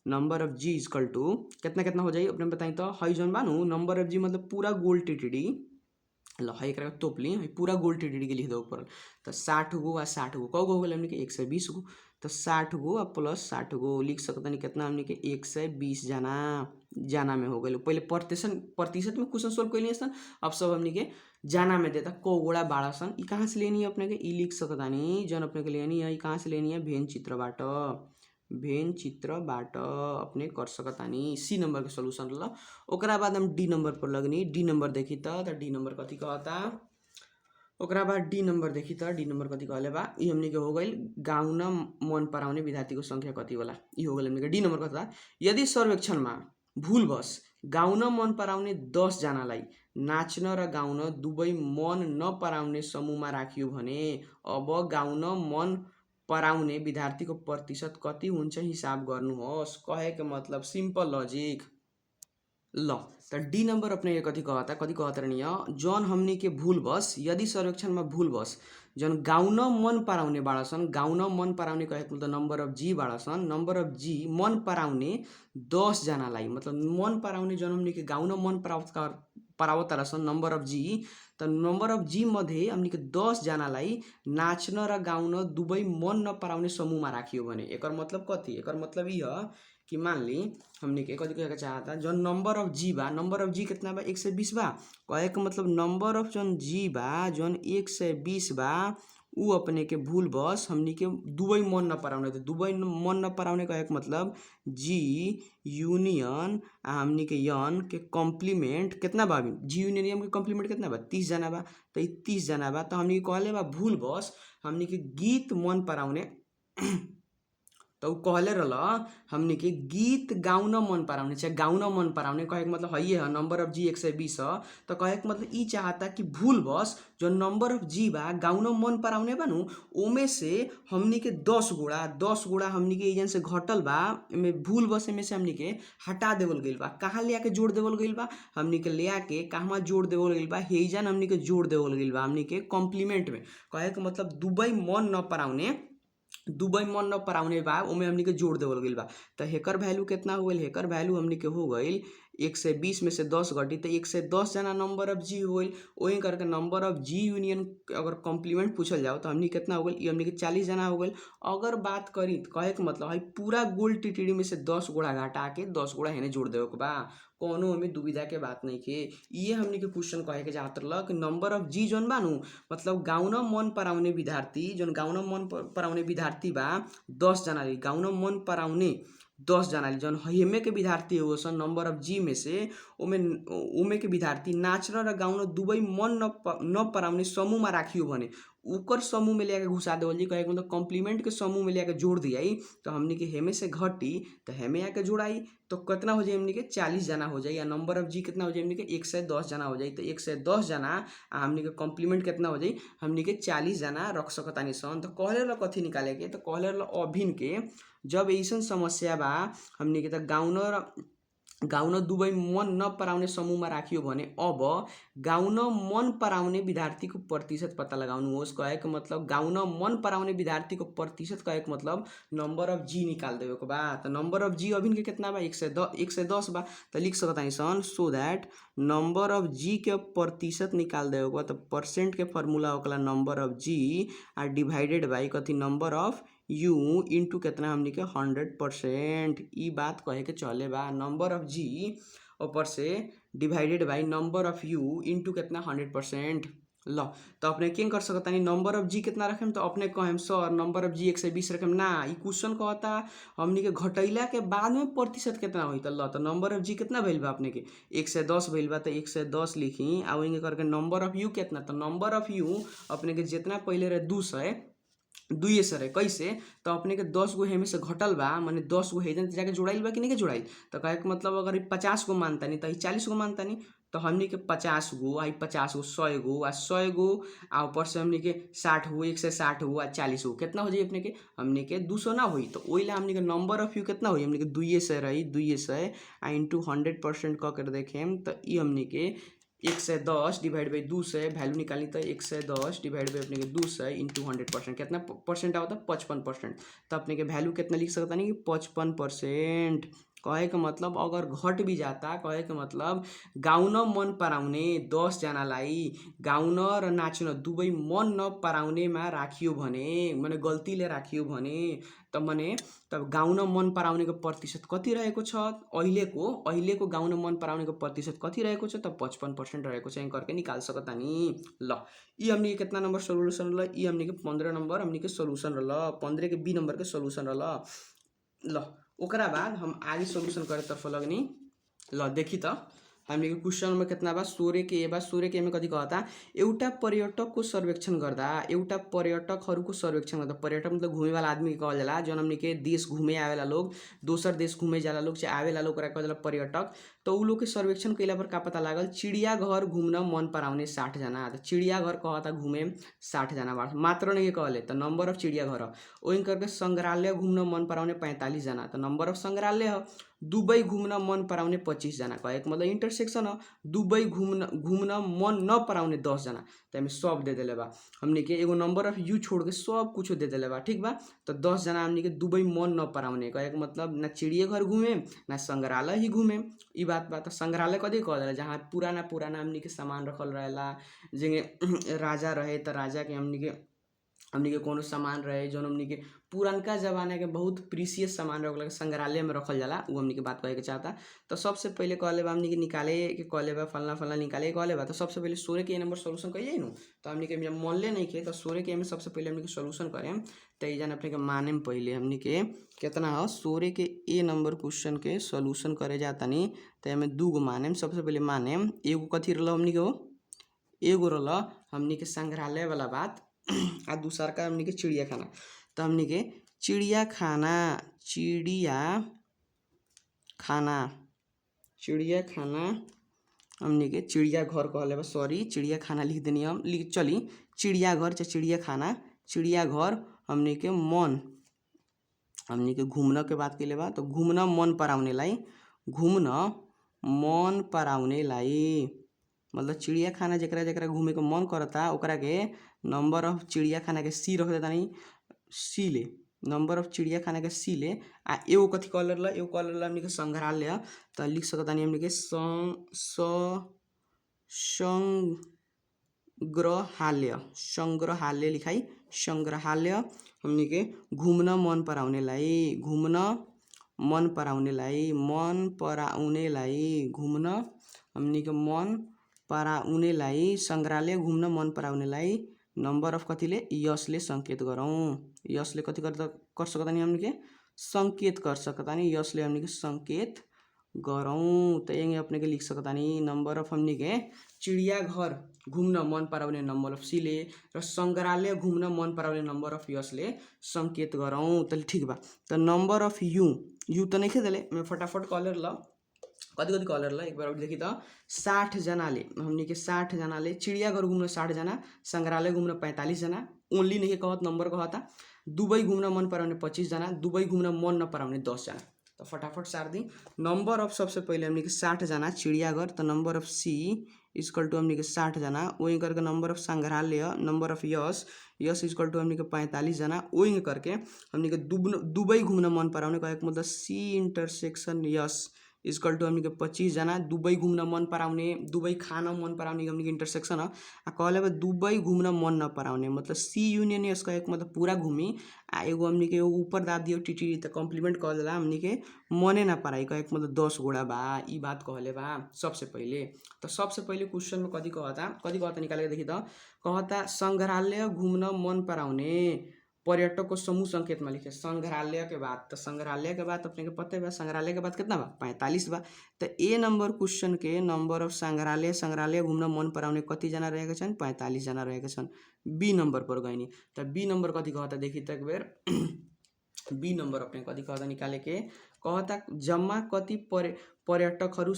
नंबर ऑफ जी इक्वल टू कितना कितना हो जाए अपने बताई। तो हई जन बानू नंबर ऑफ जी मतलब पूरा गोल टिटड़ी ल हई एकरा तोपली हई पूरा गोल टिटड़ी के लिख दो ऊपर। तो 60 गो आ 60 गो कौ गो हो गए हमने के 120 गो। तो 60 गो आ प्लस 60 गो लिख सकता नहीं कितना हमने के 120 जाना में हो गए। पहले प्रतिशत में क्वेश्चन सोल्व कैलिए सन। अब सब हमने के जाना में देता को गोड़ा बाड़ा सन। ई कहाँ से लेनी है अपने के ई लिख सकता नहीं जन अपने के लेनी है। ई कहाँ से लेनी है भेन चित्र बाट अपने कर सकता नहीं। सी नंबर के सोल्यूशन ल। ओकरा बाद हम डी नंबर पर लगनी। डी नंबर देखी तो डी नंबर कथी कहता। ओकरा बाद डी नंबर देखी तो डी नंबर कथी कहले बा ई हमनी के हो गई गाउन मन पराउने विद्यार्थी को संख्या कथी होला ई हो गई हमनी के डी नंबर कहता। यदि सर्वेक्षण में भूलवश गाउन मन पराउने 10 जनालाई नाच्न र गाउन दुवै मन नपराउने समूहमा राखियो भने अब गाउन मन पराउने विद्यार्थी को प्रतिशत कति हुन्छ हिसाब गर्नुहोस्। कहे के मतलब सिंपल लॉजिक ल। तो डी नंबर अपने ये कथी कहता रहनी जौन हमनी के भूलवश यदि सर्वेक्षण में भूलवश जौन गाउन मन पराउने बाड़ा सन। गाउन मन पराउने कहे मतलब नंबर ऑफ जी बाड़ा सन। नंबर ऑफ जी मन पराउने 10 जनालाई मतलब मन पराउने जौन हमनी के गाउन मन परावता सन नंबर ऑफ जी। तो नंबर ऑफ जी मध्ये हमनी के 10 जनालाई नाच्न र गाउन दुवै मन नपराउने समूहमा राखियो भने एकर मतलब कथी एकर मतलब ई ह कि मान ली हमनी के कथी कहे चाहता जौन नंबर ऑफ जी बा नंबर ऑफ जी कितना बा 120 बा। कहे के मतलब नंबर ऑफ जौन जी बा जौन 120 बा उ अपने के भूलवश हमनी के दुवै मन न पराउने। तो दुवै मन न पराउने कहे के मतलब जी यूनियन हमनी के यन के कॉम्प्लीमेंट कितना बा जी यूनियन यन के कॉम्प्लीमेंट कितना बा 30 जना बा। तो 30 जना बा तो हमनी के कहले बा भूलवश हमनी के गीत मन पराउने तो कहले रहल हमनी के गीत गाउन मन पराउने चाहे गाउन मन पराउने कहे के मतलब हई है नंबर ऑफ जी 120 है। तो कहे के मतलब ई चाहता कि भूलवश जो नंबर ऑफ जी बा गाउन मन पराउने बानू ओमे से हमनी के 10 गुणा हमनी के एजन से घटल बा में भूलवश में से हमनी के हटा देवल गइल बा। कहाँ ले आके जोड़ देवल गइल बा हमनी के ले आके कहवा जोड़ देवल गइल बा हेजन हमनी के जोड़ देवल गइल बा हमनी के कॉम्प्लीमेंट में। कहे के मतलब दुवै मन न पराउने बा ओमे हमनी के जोड़ देवल गइल बा। तो हेकर वैल्यू कितना हो गइल हेकर वैल्यू हमनी के हो गइल 120 में से 10 घटी तो 110 जना नंबर ऑफ जी हो गई। वही करके नंबर ऑफ जी यूनियन अगर कॉम्प्लीमेंट पूछल जाओ तो हमनी कितना हो गई, हमनी के 40 जना हो गई। अगर बात करी तो कहे के मतलब है पूरा गोल टीटीडी में से 10 गुणा घटा के 10 गुणा हेने जोड़ देवे के बा, कोनो हमें दुविधा के बात नहीं के। ये हमनी के क्वेश्चन कहे के जात रहल कि नंबर ऑफ जी जोन बानू मतलब गाउन मन पराउने विद्यार्थी जोन गाउन मन पराउने विद्यार्थी बा 10 जना ली गाउन मन पराउने 10 जना ली जौन हेमे के विद्यार्थी हो सन नंबर ऑफ जी में से ओमे के विद्यार्थी नाचन र गाउन दुवै मन न पराउने समूह में राखियो भने ओकर समूह में लेके घुसा देवल जी। कहे मतलब कॉम्प्लीमेंट के समूह में लेके जोड़ दिया तो हमनी के हेमे से घटी तो हेमे आके जोड़ाई तो कितना हो जाए हमनी के 40 जना हो जाए। या नंबर ऑफ जी कितना हो जाए हमनी के 110 जना हो जाए। तो 110 जना हमनी के कॉम्प्लीमेंट कितना हो जाए हमनी के 40 जना रख सकतानी सन। तो कहले ला कथी निकाले के तो कहले ला अभिन के जब ऐसन समस्या बा हमनी के तो गाउन दुवै मन न पराउने समूह में राखियो भने अब गाउन मन पराउने विद्यार्थी को प्रतिशत पता लगाउनुहोस्। कहे के मतलब गाउन मन पराउने विद्यार्थी को प्रतिशत कहे के मतलब नंबर ऑफ जी निकाल देवे के बा। तो नंबर ऑफ जी अभिन के कितना बा 110 बा। तो लिख सकतानी सन सो दैट नंबर ऑफ जी के प्रतिशत निकाल देवे के बा। तो परसेंट के फार्मूला होकला नंबर ऑफ जी आर डिवाइडेड बाई कथी नंबर ऑफ यू इंटू कितना हमनी के 100%। ई बात कहे के चले बा नंबर ऑफ जी ऊपर से divided Bai number of you into कितना 100%। लो तो अपने क्या कर सकता नहीं नंबर ऑफ जी कितना रखेम तो अपने कहेम सर नंबर ऑफ जी 120 रखेम ना। ई क्वेश्चन कहता हमनी के घटैला के बाद में प्रतिशत कितना हुई। तो लो तो नंबर ऑफ जी कितना भइल बा अपने के 110 भइल बा। तो 110 लिखी आ वही करके नंबर ऑफ यू कितना तो नंबर ऑफ यू अपने के जितना पहले रहे 200 दुइये सर है कैसे तो अपने के 10 गो हेमे से घटल बा माने 10 गो हेजन जाके जोड़ाइल बा कि नहीं के जोड़ाइल। तो कहे के मतलब अगर 50 गो मानता नहीं तो 40 गो मानता नहीं तो हमनी के 50 गो 50 गो 100 गो 100 गो आ ऊपर से हमनी के 60 गो 160 गो 40 गो कितना हो जाए अपने के हमनी के 200 ना हुई। तो ओइला हमनी के नंबर ऑफ यू कितना हुई हमनी के 200 रही 200 आ इंटू 100% क कर देखेम तो ई हमनी के 110 डिवाइड बाई 200 वैल्यू निकाली तो 110 डिवाइड बाई अपने के 200 इंटू 100% कितना परसेंट आता है 55%। तो अपने के वैल्यू कितना लिख सकता नहीं कि 55%। कहे के मतलब अगर घट भी जाता कहे के मतलब गाउन मन पराउने 10 जनालाई गाउन र नाच्न दुवै मन न पराउने में राखियो भने माने गल्तीले राखियो भने त माने तब गाउन मन पराउने को प्रतिशत कति रहेको छ अहिलेको गाउन मन पराउने को प्रतिशत कति रहेको छ त 55% रहेको छ। करके निकाल सकता नि। ल ई हमनी के कितना नंबर सोल्यूशन ल ई हमनी के 15 नंबर हमनी के सोल्यूशन रहल 15 के बी नंबर के सोल्यूशन रहल। ल ओकरा बाद हम आगे सोल्यूशन करे तरफ लगनी। ल देखी त हमनी के क्वेश्चन में कितना बा 16 के बा 16 के में कथी कहता एउटा पर्यटक को सर्वेक्षण गर्दा एउटा पर्यटकहरूको सर्वेक्षण गर्दा पर्यटक मतलब घूमे वाला आदमी के कहल जाला जौन हमनी के देश घूमे आवेला लोग दोसर देश घूमे जाला लोग चाहे आवेला लोग कहल जाला पर्यटक। तो उ लोग के सर्वेक्षण कैला पर का पता लागल चिड़िया घर घूमना मन पराउने 60 जना। तो चिड़िया घर कहता घूमे 60 जना मात्र नहीं कहले तो नंबर ऑफ चिड़िया घर वही करके संग्रहालय घूमना मन पराउने 45 जना। तो नंबर ऑफ संग्रहालय हो दुबई घूमना मन पराउने 25 जना। कहे मतलब इंटरसेक्शन हो दुबई घूमना मन न पराउने 10 जना। तो हमें सब दे दिले बा हमनी के एगो नंबर ऑफ यू छोड़ के सब कुछ दे दिले बा ठीक बा। तो 10 जना हमनी के दुबई मन न पराउने कहे मतलब ना चिड़िया घर घूमे ना संग्रहालय ही घूमे ई बात बा। तो संग्रहालय कथी कहल जाला जहाँ पुराना हमनी के सामान रखल रहेला जे राजा रहे तो राजा के हमनी के कोनो सामान रहे जो हमनी के पुरानका जमाना के बहुत प्रीसियस सामान रखल संग्रहालय में रखल जाला उ हमनी के बात कहे के चाहता। तो सबसे पहले कहले बा हमनी के निकाले के कहले बा फलना निकाले कहले बा। तो सबसे पहले 16 के नंबर सोल्यूशन कइले नु तो हमनी के मोलले नहीं के तो 16 के में सबसे पहले हमनी के सोल्यूशन करेम तो ई जान अपने के मानेम पहले हमनी के कितना हो 16 के ए नंबर क्वेश्चन के सोल्यूशन करे जातानी तो एमे दू गो मानेम। सबसे पहले मानेम एगो कथी रहल हमनी के हो एगो रहल हमनी के संग्रहालय वाला बात आ दूसरा का हमनी के चिड़िया खाना। तो हमनी के चिड़िया खाना हमनी के चिड़िया घर कहले बा सॉरी चिड़िया खाना लिख देनी हम चली चिड़िया घर चाहे चिड़िया खाना चिड़िया घर हमनी के घूमना के बात कैले बा। तो घूमना मन पराउने लाई मतलब चिड़िया खाना जकरा घूमे के मन करता ओकरा के नंबर ऑफ चिड़िया खाना के सी रख देता नहीं सी ले नंबर ऑफ चिड़िया खाना के सी ले आ एगो कथी कॉलर ला एगो कॉलर ला हमनी के संग्रहालय तो लिख सकतानी हमनी के संग्रहालय लिखाई संग्रहालय हमनी के घूमन मन पराउनेलाई घूमन हमनी के मन पराउनेलाई संग्रहालय घूमन मन पराउनेलाई नंबर ऑफ कथी ले यस ले संकेत गरौँ यस ले कथी कर सकतानी हमनी के संकेत कर सकतानी यस ले हमनी के संकेत गरौँ तो यही अपने के लिख सकतानी नंबर ऑफ हमनी के चिड़ियाघर घूमन मन पराउने नंबर ऑफ सी ले र संग्रहालय घूमन मन पराउने नंबर ऑफ यस ले संकेत गरौँ तो ठीक बा। तो नंबर ऑफ यू तो नहीं देले मैं फटाफट कॉलर ल कति कॉलर ला एक बार देखी तो 60 जनाले हमनी के 60 जनाले चिड़ियाघर घूमन 60 जना संग्रहालय घूमन 45 जना ओनली नहीं कहत नंबर कहता दुबई घूमन मन पराउने 25 जना दुबई घूमन मन न पराउने 10 जना तो फटाफट सार दी नंबर ऑफ सबसे पहले हमनी के 60 जना चिड़ियाघर तो number of C equal to हमनी के 60 जना वही करके नंबर ऑफ संग्रहालय number of S equal to हमनी के 45 जना वही करके हमनी के दुबई घूमन मन पराउने कहेको मतलब C intersection S equal to हमनी के 25 जना दुबई घूमन मन पराउने दुबई खान मन पराउने हमनी के इंटरसेक्शन आ कहले दुबई घूमन मन न पराउने मतलब सी यूनियन यस कहेको मतलब पूरा घूमी आ एगो हमनी के ऊपर दाब दियो टीटी तो कॉम्प्लीमेंट कह देला हमनी के मने ना पराई कहेको मतलब 10 गोड़ा बा ई बात कहले बा सबसे पहले। तो सबसे पहले क्वेश्चन में कथी कहता निकाले देखी तो कहता संग्रहालय घूमन मन पराउने पर्यटक को समूह संकेत में लिखे संग्रहालय के बाद तो संग्रहालय के बाद अपने के पता है संग्रहालय के बाद कितना बा 45 बा। तो ए नंबर क्वेश्चन के नंबर ऑफ संग्रहालय घूमन मन पराउने कति जना रहेको छन् 45 जना रहेको छन्। बी नंबर पर गइनी तो बी नंबर कति कहता देखी त एक बेर बी नंबर अपने कति कहता निकाले के कहता जम्मा कति पर्यटकहरू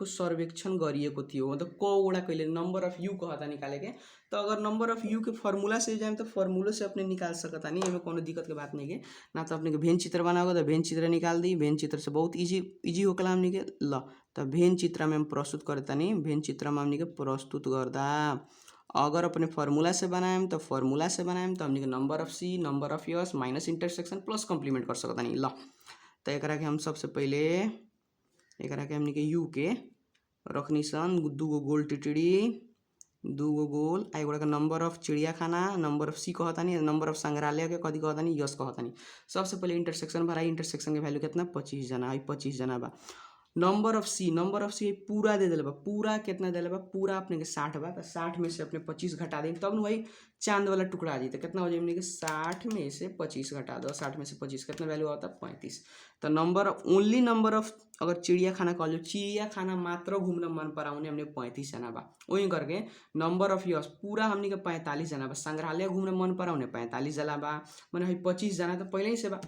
सर्वेक्षण गरिएको थियो मतलब कवटा कहिले नंबर ऑफ यू कहता निकाले के। तो अगर नंबर ऑफ यू के फॉर्मूला से जाए तो फॉर्मूला से अपने निकाल सकता नहीं हमें कोनो दिक्कत के बात नहीं के ना तो अपने के भेन चित्र बनाओगे तो भेन चित्र निकाल दी भेन चित्र से बहुत इजी होकला हमनी के ल तो भेन चित्र में हम प्रस्तुत करता नहीं भेन चित्र में हमनी के प्रस्तुत करदा अगर अपने फॉर्मूला से बनाएम तो हमनी के number of C number of S minus intersection plus complement कर सकता नहीं ल। तो एकरा के हम सबसे पहले एकरा के हमनी के यू के रखनी सन दूगो गोल टिटड़ी दूगो गोल आ एगोड़ा के नंबर ऑफ चिड़ियाखाना नंबर ऑफ सी कहतानी नंबर ऑफ संग्रहालय के कथी कहतानी यस कहतानी। सबसे पहले इंटरसेक्शन भराई इंटरसेक्शन के वैल्यू कितना 25 जना है 25 जना बा। नंबर ऑफ सी पूरा दे दिले बा पूरा कितना दिले बा पूरा अपने के 60 बा तो 60 में से अपने 25 घटा दें तब न वही चांद वाला टुकड़ा आ जाए तो कितना हो जाए हमने के 60 में से 25 घटा दो 60 में से 25 कितना वैल्यू आता है 35। तो ओनली नंबर ऑफ अगर चिड़ियाखाना कहलो चिड़ियाखाना मात्र घूमन मन पराउने हमने 35 जना बा वही करके नंबर ऑफ यस पूरा हमने के 45 जना बा संग्रहालय घूमन मन पराउने 45 जना बा मैंने 25 जना तो पहले ही से बा।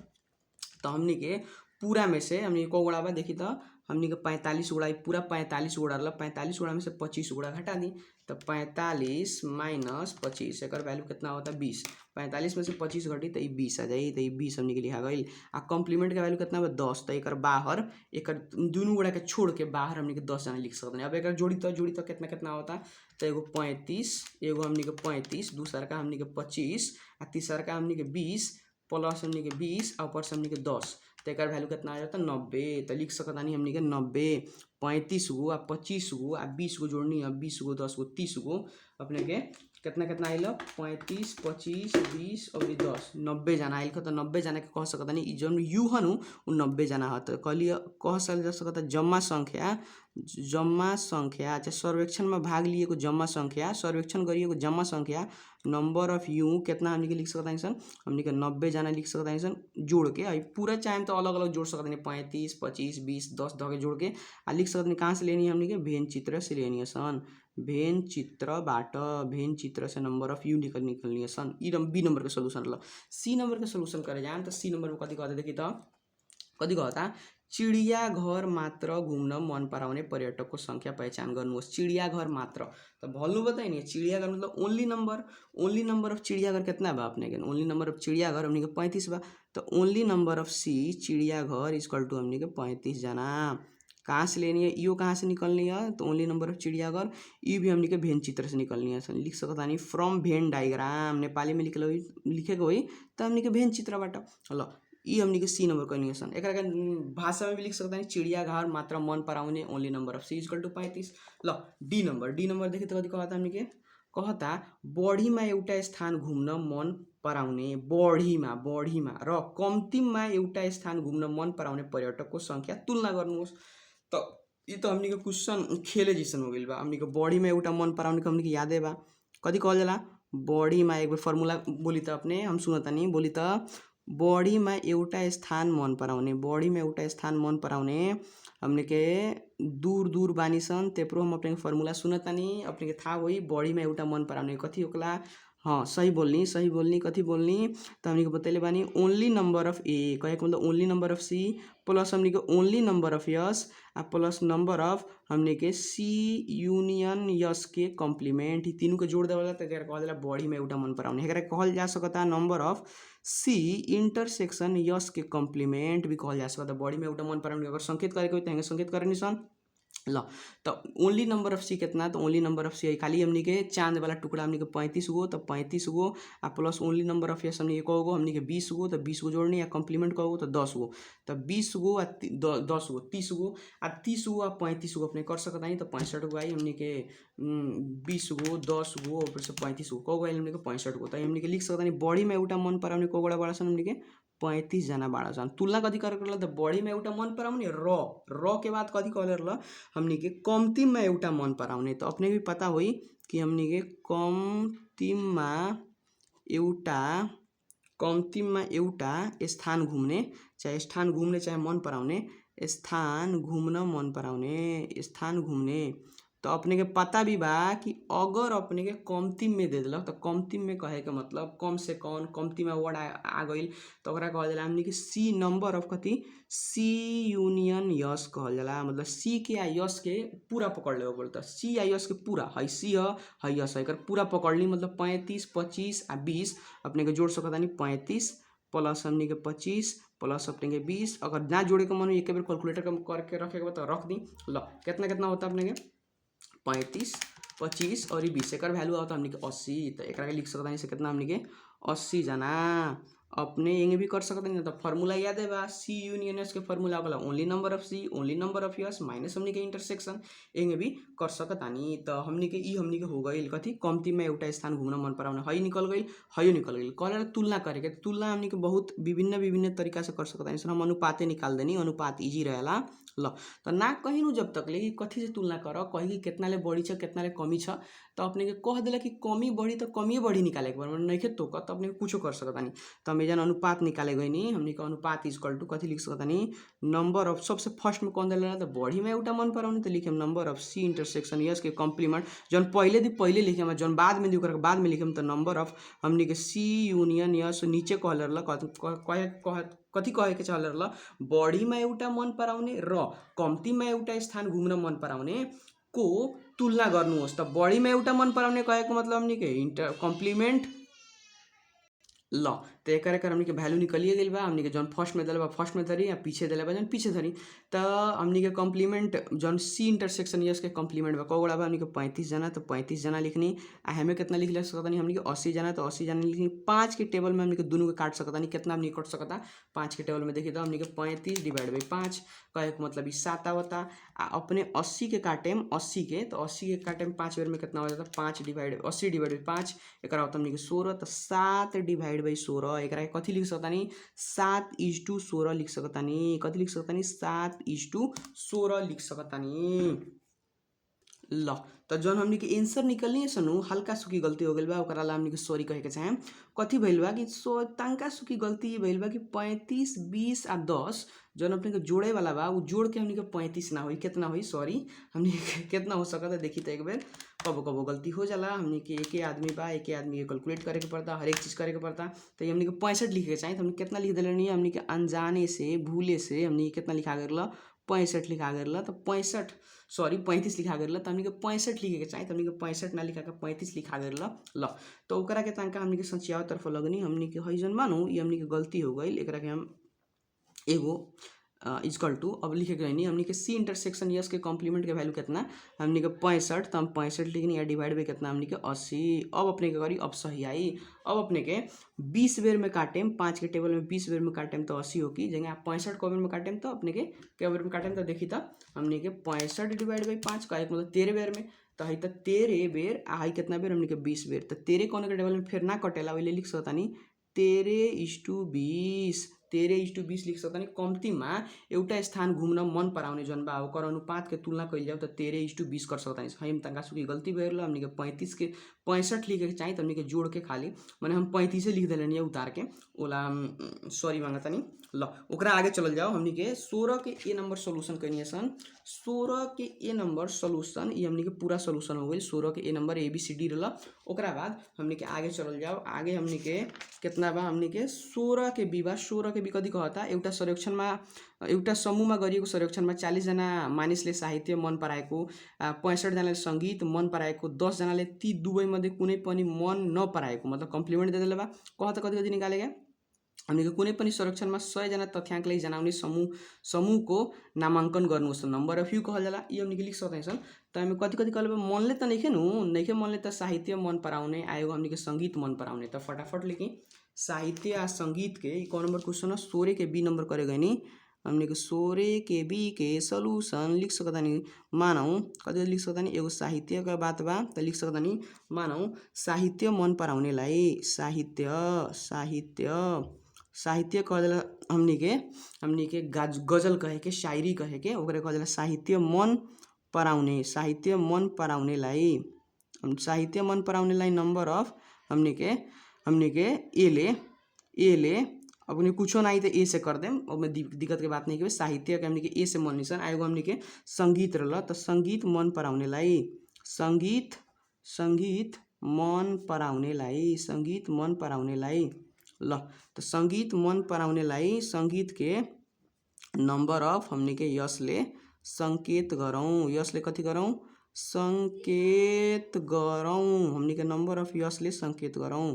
तो हमने के पूरा में से हमने को गोड़ा बा देखी तो हमनी के 45 गोड़ा पूरा 45 गोड़ा रहा 45 गोड़ा में से 25 गोड़ा घटा दी तो 45 माइनस 25 एक वैल्यू कितना होता है 20 45 में से 25 घटी तो 20 आ जाए तो 20 हमनी के लिखा गई आ कॉम्प्लीमेंट का वैल्यू कितना 10 तो एक बाहर एक दोनों गोड़ा के छोड़ के बाहर हमनी के 10 जना लिख सकते हैं। अब एक जोड़ी तो कितना कितना होता तो एगो 35 एगो हमनी के 35 दूसरा का हमनी के 25 आ तीसरा का हमनी के 20 प्लस हमनी के 20 और ऊपर से हमनी के 10 तो एक वैल्यू कितना आ जाता है 90। तो लिख सकता नहीं हमनी के 90 35 गो आ 25 गो आ 20 गो जोड़नी है 20 गो 10 गो 30 गो अपने के कितना आइल 35 25 20 और 10 90 जना आइल तो 90 जना के कह सकता नहीं जो यू हनु 90 जना है तो कहलिए कह सकता जम्मा संख्या चाहे सर्वेक्षण में भाग लिए जम्मा संख्या सर्वेक्षण गरिएको जम्मा संख्या नंबर ऑफ यू कितना हमनी के लिख सकता है सन हमनी के 90 जना लिख सकता है सन जोड़ के आई पूरा चाहे तो अलग अलग जोड़ सकते हैं 35 25 20 10 धके जोड़ के आ लिख सकते हैं कहाँ से लेनी है हमनी के भेन चित्र से लेनी है सन भेन चित्र से नंबर ऑफ यू निकलनी है सन ई बी नंबर के सोल्यूशन ल। सी नंबर के सोल्यूशन करे जाए तो सी नंबर में कथी कहते देखी तो कथी कहता चिड़ियाघर मात्र घूमन मन पराउने पर्यटक को संख्या पहचान गर्नुहोस् चिड़ियाघर मात्र तो भन्नु बताइ नि चिड़ियाघर मतलब ओनली नंबर ऑफ चिड़ियाघर कितना बा अपने के ओनली नंबर ऑफ चिड़ियाघर हमनी के 35 बा तो ओनली नंबर ऑफ सी चिड़ियाघर इक्वल टू हमनी के 35 जना कहाँ से लेनी है, यो कहाँ से निकलनी है, तो ओनली नंबर ऑफ चिड़ियाघर। ई भी हमनी के भेन चित्र से निकलनी है। लिख सकता नहीं फ्रॉम भेन डायग्राम, नेपाली में लिखेको हुई तो हमनी के भेन चित्र बाट। ल ई हमनी के सी नंबर कहनी है। एक भाषा में भी लिख सकता है चिड़ियाघर मात्र मन पराउने, only number of C equal to 35। ल डी नंबर देखिए तो कति कहता हमनी के, कहता बढीमा एउटा स्थान घुम्न मन पराउने, बढीमा र कम्तीमा एउटा स्थान घुम्न मन पराउने पर्यटकको संख्या तुलना गर्नुहोस्। तो ये तो हमनी के क्वेश्चन खेले जैसन हो गइल बा। हमनी के बॉडी एउटा मन पराउने के हमनी के यादे बा, कथी कहल जाला, बॉडीमा एक बार फर्मुला बोली त अपने हम सुनतानी, बोली त बॉडीमा एउटा स्थान मन पराउने, बॉडीमा एउटा स्थान मन पराउने हमने के दूर दूर बानी सन, तेपरो हम अपने फर्मुला सुनतानी, अपने के था होई बॉडीमा एउटा मन पराउने कथी होकला। हाँ सही बोलनी कथी बोलनी, तो हमने के बतैले बानी ओनली नंबर ऑफ ए, कहे मतलब only number of C plus हमने के ओनली नंबर ऑफ यस आ प्लस नंबर ऑफ हमने के सी यूनियन यस के कम्प्लीमेंट, तीनों के जोड़ देवला तो कहल जाला बॉडी में एउटा मन पराउने। एकरा कहल जा सकता number of C intersection S के कम्प्लीमेंट भी कहल जा सकता। बॉडी में एउटा मन पराउने अगर संकेत करे के हो तो संकेत करे निसन। ल तो ओनली नंबर ऑफ सी कितना, तो ओनली नंबर ऑफ सी खाली हमनी के चांद वाला टुकड़ा हमनी के 35 गो, तो 35 गो आ plus only number of yes हमनी के कगो हमनी के 20 गो, तो 20 गो जोड़नी या कम्प्लीमेंट कगो तो 10 गो, तो 20 गो आ 10 गो 30 गो आ 30 गो आ 35 गो अपने कर सकता नहीं, तो 65 गो आई हमनी के 20 गो 10 गो ऊपर से 35 गो कगो आई हमनी के 65 गो। तो हमनी के लिख सकता नहीं बॉडी में एउटा मन पराउने कगोड़ा बड़ा सन हमनी के 35 जना बाड़ा सन। तुलना कथी करे करला, तो बॉडी में एउटा मन पराउने र के बाद कथी कहले रहल हमनी के कम्तीमा एउटा मन पराउने। तो अपने भी पता होई कि हमनी के कम्तीमा एउटा स्थान घुम्ने चाहे मन पराउने, स्थान घुम्ने तो अपने के पता भी बा कि अगर अपने के कम्तीम में दे दिलक तो कम्तीम में कहे के मतलब कम से कम कम्तीमा वर्ड आ गइल तो ओकरा कहल जाला हमनी के सी नंबर ऑफ कथी, सी यूनियन यस कहल जाला। मतलब सी के आ यस के पूरा पकड़ लेवे बोलता, सी आ यस के पूरा है सी है यस है एकर पूरा पकड़ ली, मतलब 35 25 आ 20 अपने के जोड़ सकता नहीं 35 प्लस हमनी के 25 प्लस अपने के 20। अगर ना जोड़े के मन एक बार कैलकुलेटर करके रखे के तो रख दी। ल कितना होता अपने के 35 25 और 20 एक वैल्यू आता हमनी के 80, तो एक लिख सकता है कितना हमनी के 80 जना। अपने ये भी कर सकते हैं, तो फार्मूला याद है बा सी यूनियन एस के फार्मूला वाला only number of C only number of S minus हमनी के इंटरसेक्शन ये भी कर सकता नहीं। तो हमनी के हो गई कथी कम्ती में एउटा स्थान घूमना मन पराउने है निकल गई है निकल गई। कहला तुलना करे के तुलना हमनी के बहुत विभिन्न तरीका से कर सकता है। हम अनुपाते निकाल देनी, अनुपात इजी रहेला। ल तो ना कहीं नु जब तक ले कथी से तुलना कर कही कि कितना ले बड़ी छ कितना ले कमी छ, तो अपने के कह दिला कि कमी बड़ी तो कमी बड़ी निकाले के बारे नहीं तो अपने कुछ कर सकता नहीं। तो हम जन अनुपात निकाले गई नहीं हमनी के अनुपात इक्वल टू कथी लिख सकता नहीं नंबर ऑफ सबसे फर्स्ट में कौन दिला तो बॉडी में एउटा मन पराउने तो लिखे number of C intersection S के कम्प्लीमेंट जन पहले लिखे जन बाद में दी बाद में लिखे तो नंबर ऑफ हमनी के सी यूनियन यस नीचे कहल कथी कहे के चल रहल बढीमा एउटा मन पराउने र कम्तीमा एउटा स्थान घुम्न मन पराउने को तुलना गर्नुहोस्। त बढीमा एउटा मन पराउने कहेको मतलब हमनी के इंटर कम्प्लीमेंट। ल तो एक हमनी के वैल्यू निकलिए गई बा, हमनी के जौन फर्स्ट में दिले बा फर्स्ट में धरी या पीछे दिले बा जौन पीछे धरी। तो हमनी के कम्प्लीमेंट जौन सी इंटरसेक्शन यस के कम्प्लीमेंट बा कगोड़ा बा हमनी के 35 जना, तो 35 जना लिखनी आ हमें कितना लिख सकता नहीं हमनी के 80 जना, तो 80 जना लिखनी 5 के टेबल में हमनी के दोनों के काट सकता नहीं कितना हमनी कट सकता 5 के टेबल में देखिए तो हमनी के 35 डिवाइड बाई 5 कहे के मतलब 7 आवता। अपने 80 के काटेम 80 के तो 80 के काटेम 5 बेर में कितना हो जाता 5 डिवाइड 80 डिवाइड बाई 5 एक होता हमनी के 16, तो 7 डिवाइड बाई 16 एक कथी लिख सकता नहीं 7:16 लिख सकता नहीं। कथी लिख सकता नहीं 7:16 लिख सकता नहीं। ल तो जौन हमनी के आंसर निकलनी है सनु हल्का सुखी गलती हो गई बा ओकरा ला हमनी के सॉरी कहे के चाहे कथी भइल बा कि तंका सुखी गलती ये भइल बा कि 35 20 आ 10 जौन अपने के जोड़े वाला बा वो जोड़ के हमनी के 35 ना होई कितना होई सॉरी हमनी के कितना हो सकता है देखी तो एक बेर कबो गलती हो जाला। हमनी के एक आदमी बा एक आदमी के कैलकुलेट करे के पड़ता हर एक चीज़ करे के पड़ता। तो हमनी के 65 लिखे के चाहिए तो हमनी कितना लिख दिले नहीं हमनी के अनजाने से भूले से हमनी कितना लिखा गया 65 लिखा गया। तो 35 लिखा गया तो हमनी के 65 लिखे के चाहिए तो हमनी के 65 ना लिखा के 35 लिखा गया। ल तो ओकरा के तनका हमनी के सचियाव तरफ लगनी हमनी के हई जन मानू ये हमनी के गलती हो गई। एकरा के हम एगो इजकल टू अब लिखे गए नहीं हमने के सी इंटरसेक्शन यस के कॉम्प्लीमेंट के वैल्यू कितना हमने के 65 तो हम 65 लिखनी या डिवाइड बाई कितना हमने के 80। अब अपने के करी अब सही आई। अब अपने के 20 बेर में काटेम 5 के टेबल में 20 बेर में काटेम तो 80 होगी जगह आप 65 को बेर में काटेम तो अपने के बेर में काटेम तो देखी था हमने के 65 डिवाइड बाई 5 का एक मतलब 13 बेर में तो है तो 13 बेर आई कितना बेर हमने के 20 बेर तो 13 कौन के टेबल में फिर ना कटेला वही लिख सकता नहीं 13:20 13:20 लिख सकता नहीं कम्ती में एउटा स्थान घूमन मन पराउने जन बा ओकर अनुपात के तुलना कइल जाओ तो 13:20 कर सकता नहीं हम तनका सुखी गलती भइल हमने के 35 के 65 लिखे के चाहिए तो हमने के जोड़ के खाली मैंने हम 35 लिख दिले उतार के ओला सॉरी मांगता नहीं ल ओकरा आगे चल जाओ हमने के 16 के ए नंबर सोल्यूशन कइनी सन 16 के ए नंबर सोल्यूशन ये हमने के पूरा सोल्यूशन हो गई 16 के ए नंबर ABCD रहला ओकरा बाद हमने के आगे चल जाओ आगे हमने के कितना बा हमने के 16 के बी बा 16 के बी कथी कहता एउटा सर्वेक्षणमा एउटा समूहमा गरिएको सर्वेक्षणमा 40 जना मानिसले साहित्य मन पराएको 65 जनाले संगीत मन पराएको 10 जनाले ती दुवै मध्ये कुनै पनि मन नपराएको मतलब कम्प्लिमेन्ट दे देले बा कहता कथी कथी निकालेगा हमने के कुनै पनि सर्वेक्षणमा 100 जना तथ्याङ्कलाई जनाउने समूहको नामाङ्कन गर्नुहोस् नम्बर अफ यू कहल जाला ये हमने के लिख सकते हैं तो हमें कथी कथी कहल मनले त नइखे मनले त साहित्य मन पराउने आयो हमने के संगीत मन पराउने तो फटाफट लिखी साहित्य आ संगीत के कौन नंबर क्वेश्चन है 16 के बी नंबर करेगा नहीं हमने के 16 के बी के सोल्यूशन लिख सकता नहीं मानौ कति लिख सकता नहीं एगो साहित्य का बात बा तो लिख सकता नहीं मानौ साहित्य मन पराउनेलाई साहित्य साहित्य साहित्य कहला हमने के गजल कहे के शायरी कहे के ओकरे कहला साहित्य मन पराउनेलाई साहित्य मन पराउनेलाई नंबर अफ हमने के ए ले अपने कुछो नहीं तो ए से कर देम अब में दिक्कत के बात नहीं कि साहित्य के हमने के ए से मन निशान आएगो हमने के संगीत रहला तो संगीत मन पराउनेलाई संगीत मन पराउनेलाई ल तो संगीत मन पराउनेलाई संगीत के नंबर अफ हमने के यसले संकेत गरौँ यसले कथी गरौँ संकेत गरौँ हमने के नंबर अफ यसले संकेत गरौँ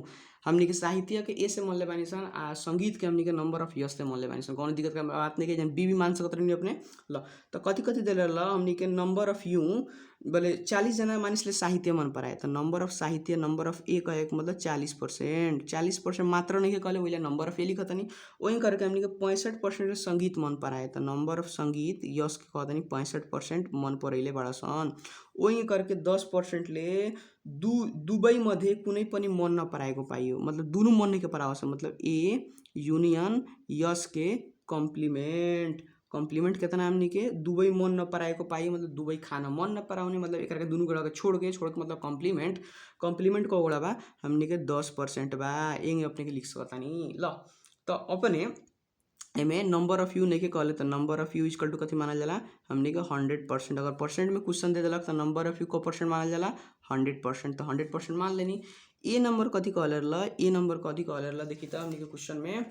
हमने के साहित्य के ए से मन ले बानी सन आ संगीत के हमने के नंबर अफ यस से मन ले बानी सन कौन दिक्कत का बात नहीं के बी मान सकत रहनी अपने ल तो कथी कथी देले ल हमने के नंबर अफ यू बोले 40 जना मानिसले साहित्य मन पराए तो नंबर अफ साहित्य नंबर अफ ए कहे मतलब 40% मात्र नहीं के कहले वही नंबर अफ ए लिखत नहीं वही करके हमने के 65% संगीत मन पराए तो नंबर अफ संगीत यस के कहत नहीं 65% मन परैले बड़ा सन वही करके 10% ले दुबई मध्ये कुनै पनि मन नपराएको पाइयो मतलब दुनु मन नहीं के पराओ मतलब ए यूनियन यस के कॉम्प्लीमेंट कितना हमने के दुबई मन नपराएको पाइयो मतलब दुबई खाना मन नपराउने मतलब एक करके दुनु गोड़ा के छोड़ के मतलब कॉम्प्लीमेंट को गोड़ा बा हमने के 10% बा एंगे अपने के लिख सकता नहीं ल तो अपने एमे नंबर अफ यू नहीं के कहले तो number of U equal to कथी मानल जाला हमने के 100% अगर परसेंट में क्वेश्चन दे देलक तो नंबर अफ यू को परसेंट मानल जाला 100% तो 100% मान लेनी ए नंबर कथी कहले ल ए नंबर कथी कहले ल देखि त हमने के क्वेश्चन में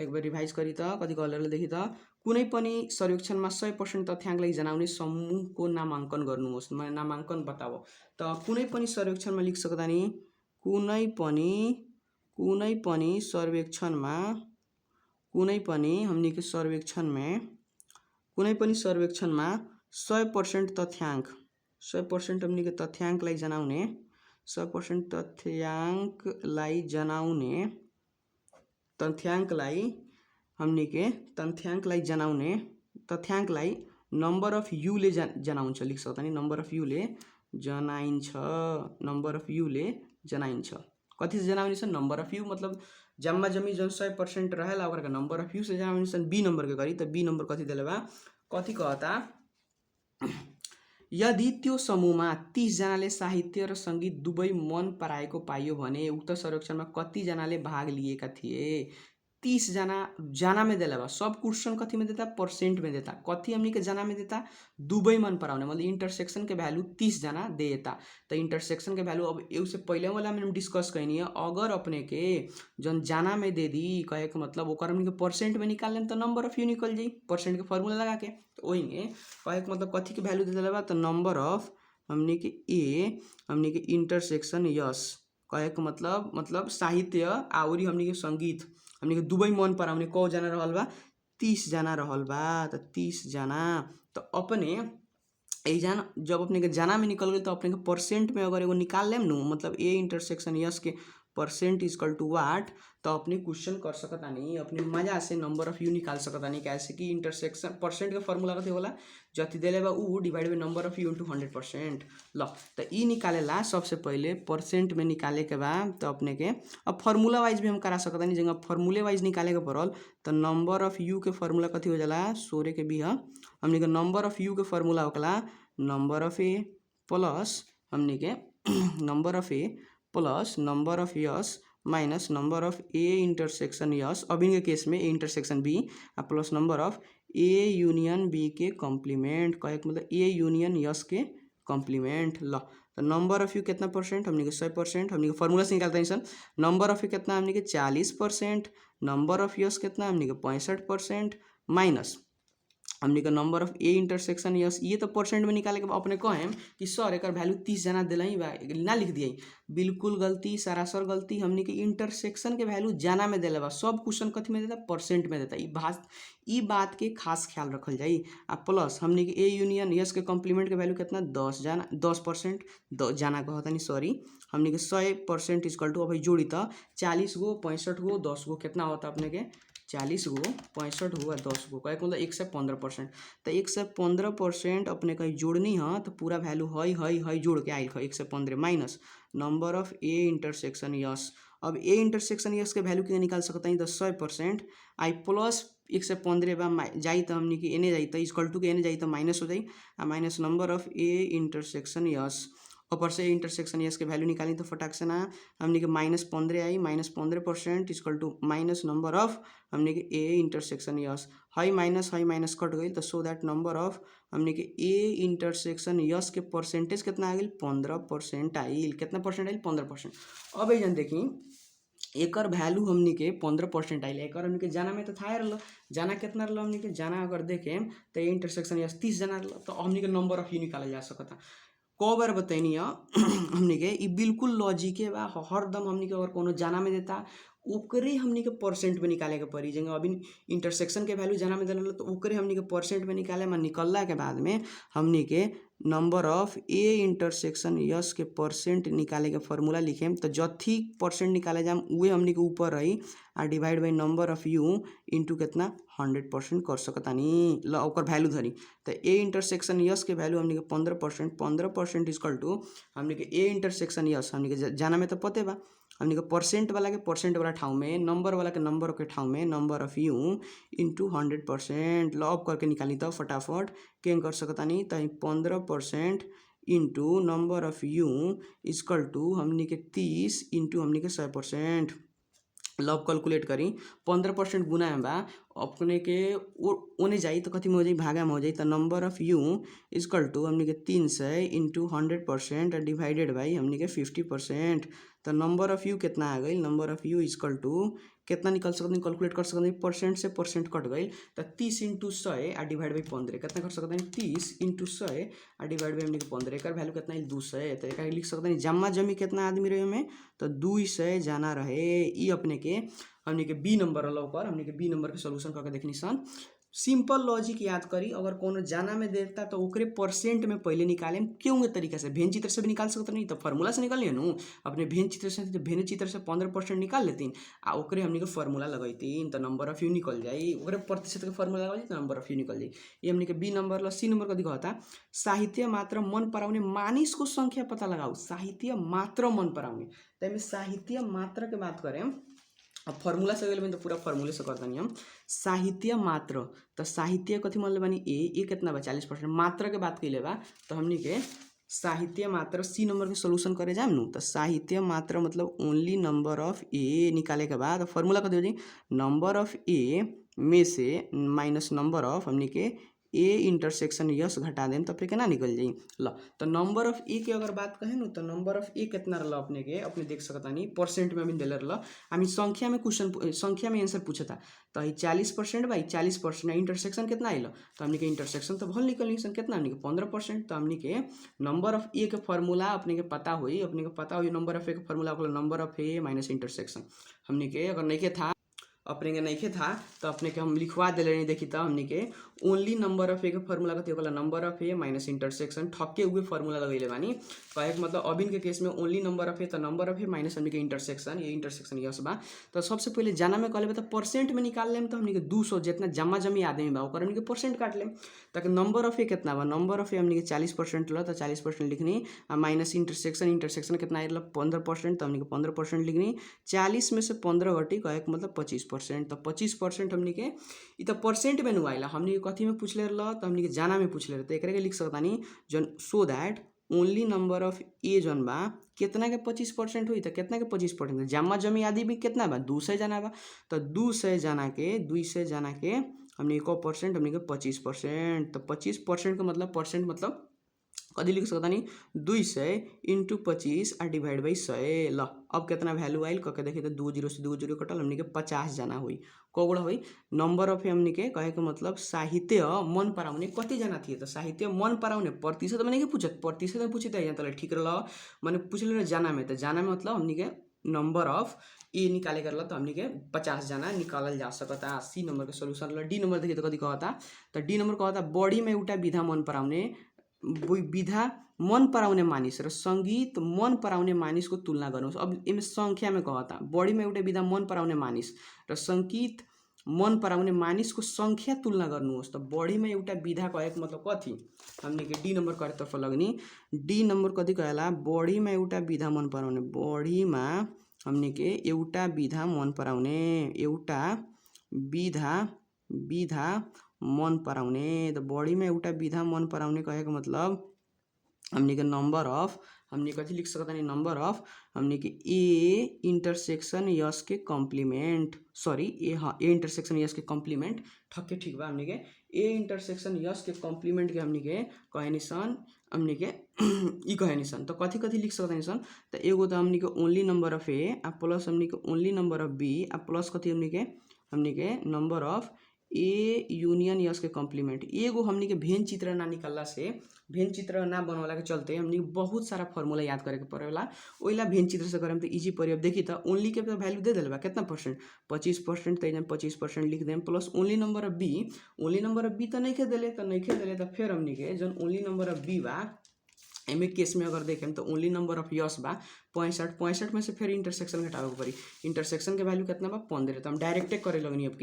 एक बार रिवाइज करी त कथी कहले ल देखि त कुनै पनि सर्वेक्षणमा 100% तथ्याङ्कलाई जनाउने समूहको नामाङ्कन गर्नुहोस् माने नामाङ्कन बताओ त कुनै पनि सर्वेक्षणमा लिख सकता नि कुनै पनि सर्वेक्षणमा 100% तथ्याङ्क 100% हमने के तथ्याङ्कलाई जनाउने 100% तथ्याङ्कलाई नंबर अफ यू ले जनाउँछ लिख सकता नि नंबर अफ यू ले जनाइन्छ कथी से जनाउने छ नंबर अफ यू मतलब जम्मा जमी जन 100% रहेला ओकरा नंबर अफ यू से जनाउने छ बी नंबर के करी त बी नंबर कथी देले बा कथी कहता यदि त्यो समूहमा 30 जनाले साहित्य र संगीत दुवै मन पराएको पाइयो भने उक्त सर्वेक्षणमा कति जनाले भाग लिएका थिए 30 जना में देला बा सब क्वेश्चन कथी में देता परसेंट में देता कथी हमनी के जना में देता दुबई मन पराउने मतलब इंटरसेक्शन के वैल्यू 30 जना देता तो इंटरसेक्शन के वैल्यू अब उससे पहले वाला में डिस्कस कैनी है अगर अपने के जन जाना में दे दी कहे के मतलब ओकर हमनी के परसेंट में निकाल लें तो नंबर ऑफ यू निकल जाई परसेंट के फार्मूला लगा के तो वही में कहे के मतलब कथी के वैल्यू दे देला बा तो नंबर ऑफ हमनी के ए हमनी के इंटरसेक्शन यस कहे के मतलब साहित्य आउरी हमनी के संगीत हमनी के दुबई मन पराउने कौ जना रहल बा 30 जना रहल बा तो 30 जना तो अपने एजान जब अपने के जना में निकल गई तो अपने के परसेंट में अगर एगो निकाल लेम नु मतलब ए इंटरसेक्शन यस के परसेंट इजकल टू वाट तो अपने क्वेश्चन कर सकता नहीं अपने मजा से नंबर ऑफ यू निकाल सकता नहीं कैसे कि इंटरसेक्शन परसेंट के फॉर्मूला कथी होला जति देले बा उ divide by number of U into 100%। ल तो ई निकालेला सबसे पहले परसेंट में निकाले के बाद तो अपने के अब फार्मूला वाइज भी हम करा सकता नहीं जगह फार्मूले वाइज निकाले के पड़ल तो नंबर ऑफ यू के फार्मूला कथी हो जाला 16 के भी हमने के नंबर ऑफ यू के फार्मूला होकला नंबर ऑफ ए प्लस हमने के number of A plus number of S minus number of A intersection S अब इनके केस में A intersection B plus number of A union B के कॉम्प्लीमेंट कहे मतलब ए यूनियन यस के कॉम्प्लीमेंट। ल तो नंबर ऑफ यू कितना परसेंट हमने के 100% हमने के फार्मूला से निकालते हैं सर नंबर ऑफ यू कितना हमने के 40% नंबर ऑफ यस कितना हमने के 65% माइनस हमने का number of A intersection yes ये तो परसेंट में निकाले के अपने कहें कि सर एक वैल्यू 30 जना दिलाई ना लिख दिए बिल्कुल गलती सरासर गलती हमने के इंटरसेक्शन के वैल्यू जना में दिले बा सब क्वेश्चन कथी में देता परसेंट में देता ई बात के खास ख्याल रखल जाई आ प्लस हमने के ए यूनियन यस के कॉम्प्लीमेंट के वैल्यू कितना 10% जना कहता नहीं सॉरी हमने के 100% इजकल टू अब जोड़ी तो 40 गो 65 गो 10 गो कितना होता अपने के 40 गो 65 गो 10 गो कहे मतलब 115% तो 115% अपने कहीं जोड़नी है तो पूरा वैल्यू हई जोड़ के आई 115 minus number of A intersection S अब ए इंटरसेक्शन यस के वैल्यू के निकाल सकता है तो 100% आई प्लस 115 बा जाई तो हमने की एने जाई तो इक्वल टू के एने जाई तो माइनस हो जाई आ minus number of A intersection yes ऊपर से इंटरसेक्शन यस के वैल्यू निकाली तो फटाक से ना हमने के -15 आई -15% equal to minus number of हमने के ए इंटरसेक्शन यस हाई माइनस कट गई तो सो दैट नंबर ऑफ हमने के ए इंटरसेक्शन यस के परसेंटेज कितना आ गई 15% आई कितना परसेंट आई 15%। अब ये देखी एकर वैल्यू हमने के 15% आइल एक हमने के जाना में तो था रहा जाना कितना रहा हमने के जाना अगर देखें तो ए इंटरसेक्शन यस 30 जना रहा तो हमने के नंबर ऑफ यू निकाला जा सकता को बार बताइनी हमने के ई बिल्कुल लॉजिके बा हरदम हमने के अगर कोनो जाना में देता ओकरे हमने के परसेंट में निकाले के पड़ी जगह अभी इंटरसेक्शन के वैल्यू जाना में देना तो ओकरे हमने के परसेंट में निकाले में निकलला के बाद में हमने के number of A intersection S के परसेंट निकाले के फॉर्मूला लिखे तो जथी परसेंट निकाले जाम उहे हमने के ऊपर रही आ divide by number of you into कितना 100% कर सकतानी ल ओकर वैल्यू धरी तो ए इंटरसेक्शन यस के वैल्यू हमने के 15% इक्वल टू हमने के ए इंटरसेक्शन यस हमने के जाना में तो पते बा हमने के परसेंट वाला ठाव में नंबर वाला के नंबर के ठाव में number of you into 100% lop करके निकाली तो फटाफट क्या कर सकता नहीं तो 15% into number of U equal to हमने के 30 इंटू हमने के 100% लव कैलकुलेट करी 15% गुना है बा अपने के ओने जाई तो कथी में हो जाई भागा में हो जाई तो number of U equal to हमने के 300 इंटू 100% डिवाइडेड बाई हमने के 50% तो नंबर ऑफ यू कितना आ गई number of U equal to कितना निकल सकते कैलकुलेट कर सकते परसेंट से परसेंट कट गई तो 30 इंटू 100 आ डिवाइड बाई 15 कितना कर सकते हैं 30 इंटू 100 आ डिवाइड बाई हमने के 15 एक वैल्यू कितना 200 तो एक लिख सकते हैं जम्मा जमी कितना आदमी रहे हमें तो 200 जाना रहे ई अपने के हमने के बी नंबर लौकर हमने के बी नंबर के सोल्यूशन करके देखनी सन सिंपल लॉजिक याद करी अगर कोनो जाना में देता तो ओकरे परसेंट में पहले निकाले क्यों के तरीका से भेन चित्र से भी निकाल सकते नहीं तो फार्मूला से निकालिए नु अपने भेन चित्र से भेन चित्र से 15% निकाल लेतीन आ ओकरे हमने के फार्मूला लगैतीन तो नंबर ऑफ यू निकल जाई ओकरे प्रतिशत के फार्मूला लगा तो नंबर ऑफ यू निकल जाई ये हमने के बी नंबर सी नंबर कथी कहता साहित्य मात्र मन पराउने मानिस को संख्या पता लगाओ साहित्य मात्र मन पराउने तो साहित्य मात्र के बात करें अब फार्मूला से गए तो पूरा फार्मूले से करता नहीं हम साहित्य मात्र तो साहित्य कथी मान ले बानी ए कितना बा 40% मात्र के बात कैले बा तो हमनी के साहित्य मात्र सी नंबर के सोल्यूशन करे जाम नु तो साहित्य मात्र मतलब ओनली नंबर ऑफ ए निकाले के बाद फार्मूला कथी हो जाई नंबर ऑफ ए में से माइनस नंबर ऑफ हमनी के ए इंटरसेक्शन यस घटा दें तो फिर केना निकल जाई ल तो नंबर ऑफ ए के अगर बात कहें न तो नंबर ऑफ ए कितना रहा अपने के अपने देख सकता नहीं परसेंट में अभी दिले रहा हमें संख्या में क्वेश्चन संख्या में आंसर पूछता तो 40% भाई 40% इंटरसेक्शन कितना आइल तो हमने के इंटरसेक्शन तो भल निकल कितना हमने के 15% तो हमने के नंबर ऑफ ए के फार्मूला अपने के पता हुई नंबर ऑफ ए के formula number of A minus intersection हमने के अगर नहीं के था अपने के नहीं था तो अपने के हम लिखवा दे रहे देखी तो हमने के ओनली नंबर ऑफ ए के फॉर्मूला कथी होला number of A minus intersection ठक्के हुए फॉर्मूला लगैले बानी कहे के मतलब अबिन के केस में ओनली नंबर ऑफ ए तो नंबर ऑफ ए माइनस हमने के इंटरसेक्शन ये इंटरसेक्शन यस बा तो सबसे पहले जाना में कहले तो परसेंट में निकाल लेम तो हमने के 200 जितना जमा जमी आदमी बा ओकर हमने के परसेंट काट लेम ताकि नंबर ऑफ ए कितना बा नंबर ऑफ ए हमने के 40% ला तो 40% लिखनी माइनस इंटरसेक्शन कितना आइल 15% तो हमने के 15% लिखनी 40 में से 15 घटी कहे के मतलब 25% तो 25% हमने के इ तो परसेंट में नु आइला हमने कथी में पूछ ले रहा तो हमने के जाना में पूछ ले रहे तो एकरे के लिख सकता नहीं जन so that only number of A जन बा कितना के 25% हुई तो कितना के 25% जमा जमी आदि भी कितना बा 200 जना बा तो 200 जना के हमने को परसेंट हमने के 25% तो 25% का मतलब परसेंट मतलब कदी लिख सकता नहीं 200 इंटू 25 और डिवाइड बाई 100 ल अब कितना वैल्यू आइल कह के देखिए तो 2 0 से 2 0 कटल हमने के 50 जना हुई कोगुड़ा हुई नंबर ऑफ हमने के कहे के मतलब साहित्य मन पराउने कति जना थिए तो साहित्य मन पराउने प्रतिशत मैंने के पूछत प्रतिशत में पूछे तो ठीक रहा मैंने पूछ ले जाना में तो जाना में मतलब हमने के नंबर ऑफ ए निकाले कर तो हमने के 50 जना निकालल जा सकता सी नंबर के सोल्यूशन डी नंबर देखिए तो कथी कहता तो डी नंबर कहता बॉडी में एउटा विधा मन पराउने विधा मन पराउने मानिस र सङ्गीत मन पराउने मानिसको तुलना गर्नुहोस् अब यसमा सङ्ख्यामा कहता बढीमा एउटा विधा मन पराउने मानिस र सङ्गीत मन पराउने मानिसको सङ्ख्या तुलना गर्नुहोस् त बढीमा एउटा विधा कहेको मतलब कथी हमने के डी नंबर करेतर्फ लगनी डी नंबर कथी कहेला बढीमा एउटा विधा मन पराउने बढीमा हमने के एउटा विधा मन पराउने एउटा विधा मन पराउने तो बॉडी में एउटा विधा मन पराउने कहेको मतलब हमने के नंबर ऑफ हमने कथी लिख सकता नहीं नंबर ऑफ हमने के ए इंटरसेक्शन यस के कॉम्प्लीमेंट सॉरी ए हाँ ए इंटरसेक्शन यस के कॉम्प्लीमेंट ठक्के ठीक बा हमने के ए इंटरसेक्शन यस के कॉम्प्लीमेंट के हमने के कहे निशान हमने के ई कहे निशान तो कथी कथी लिख सकता निशान तो एगो तो हमने के ओनली नंबर ऑफ ए आ प्लस हमने के ओनली नंबर ऑफ बी आ प्लस कथी हमने के number of A union S के कॉम्प्लीमेंट एगो हमने के भेन चित्र ना निकलला से भेन चित्र ना बनवाला के चलते हमने बहुत सारा फॉर्मूला याद करे के पड़ेला ओइला भेन चित्र से करम तो इजी पड़ी अब देखी तो ओनली के वैल्यू दे देलबा कितना परसेंट 25% तो 25% लिख देम plus only number of B तो नहीं के देले तो फिर हमने के जन ओनली नंबर ऑफ बी बा एमे केस में अगर देखें तो ओनली नंबर ऑफ यस बा 65 में से फिर इंटरसेक्शन घटावे के पड़ी इंटरसेक्शन के वैल्यू कितना बा 15 तो हम डायरेक्टे करे लगनी अब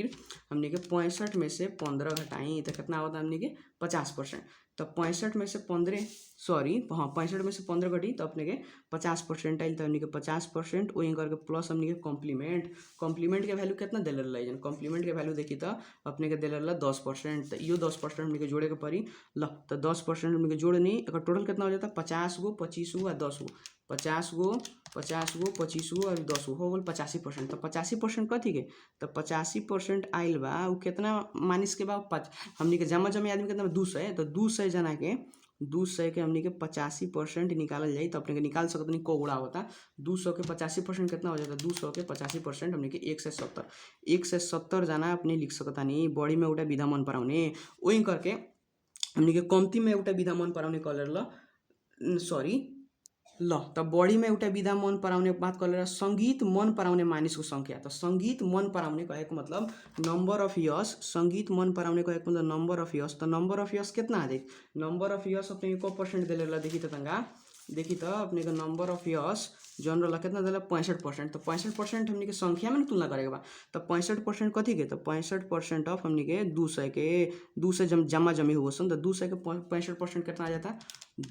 हमने के 65 में से 15 घटाई तो कितना होता हमने के 50% तो 65 में से 15 सॉरी हाँ 65 में से 15 घटी तो अपने के 50% आइल तो हमने के 50% वही करके प्लस हमने के कॉम्प्लीमेंट के वैल्यू कितना दिल रहा है कॉम्प्लीमेंट के वैल्यू देखी तो अपने के दिल रहा 10% तो यो 10% हमने के जोड़े के पड़ी ल तो 10% हमने के जोड़नी अगर टोटल कितना हो जाता 50 गो 25 गो 10 गो 50 गो 25 गो और 10 गो हो गल 85% तो 85% कथी के तो 85% आइल बा उ कितना मानिस के बा हमने के जमा जमा आदमी कितना 200 तो 200 जना के 200 के हमने के 85% निकालल जाए तो अपने के निकाल सकते नहीं को गुड़ा होता 200 के 85% कितना हो जाता 200 के 85% हमने के 170 जना अपने लिख सकता नहीं बॉडी में एउटा विधा मन पराउने वही करके हमने के कम्ती में एउटा विधा मन पराउने कलर ल सॉरी ल त बॉडी में एउटा विधा मन पराउने बात करेर सङ्गीत मन पराउने मानिसको सङ्ख्या त सङ्गीत मन पराउने कहेको मतलब नंबर ऑफ यस सङ्गीत मन पराउने कहेको मतलब नंबर ऑफ यस तो नंबर ऑफ यस कितना देख नंबर ऑफ यस अपने को परसेंट दिले देखी तो तंगा देखी तो अपने का नंबर ऑफ यस जनरल कितना दिला 65% तो 65% हमने के संख्या में तुलना करेगा बा तो 65% कथी के तो 65% ऑफ हमने के 200 जमा जमी हुआ सन तो 200 के 65% कितना आ जाता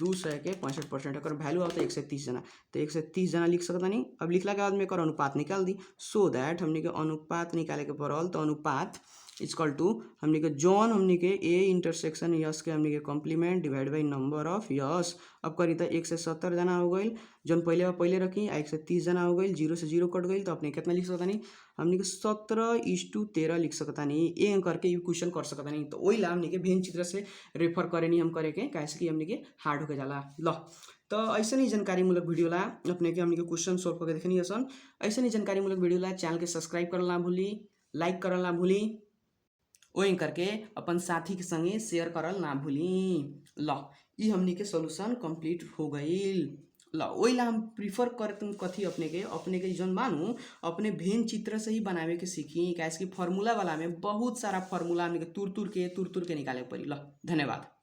200 के 65% अगर वैल्यू आता है 130 जना तो 130 जना लिख सकता नहीं अब लिखला के बाद में एक अनुपात निकाल दी सो दैट हमने के अनुपात निकाले के पड़ल तो अनुपात इक्वल टू हमने के जॉन हमने के ए इंटरसेक्शन यस के हमने के complement divide by number of S अब करी तो 170 जना हो गई जौन पहले रखी 130 जना हो गई 0 से 0 कट गई तो अपने कितना लिख सकता नहीं हमने के 17:13 लिख सकता नहीं ए करके ये क्वेश्चन कर सकता नहीं तो वही ला हमने के भेन चित्र से रेफर करे नहीं हम करे के कैसे कि हमने के हार्ड होके जाला ल तो ऐसे ही जानकारी मूलक वीडियो ला अपने के हमने के क्वेश्चन सॉल्व करके देखनी है सन ऐसे ही जानकारी मूलक वीडियो ला चैनल के सब्सक्राइब करना भूली लाइक करना भूली वही करके अपन साथी के संगे शेयर करल ना भूली ल ई हमनी के सॉल्यूशन कंप्लीट हो गई। ल ओइला हम प्रिफर करतम कथी अपने के जौन बानू अपने भेन चित्र से ही बनावे के सीखी, कैसे कि फॉर्मूला वाला में बहुत सारा फॉर्मूला हमने के तुर तुर के निकाले के पड़ी। ल धन्यवाद।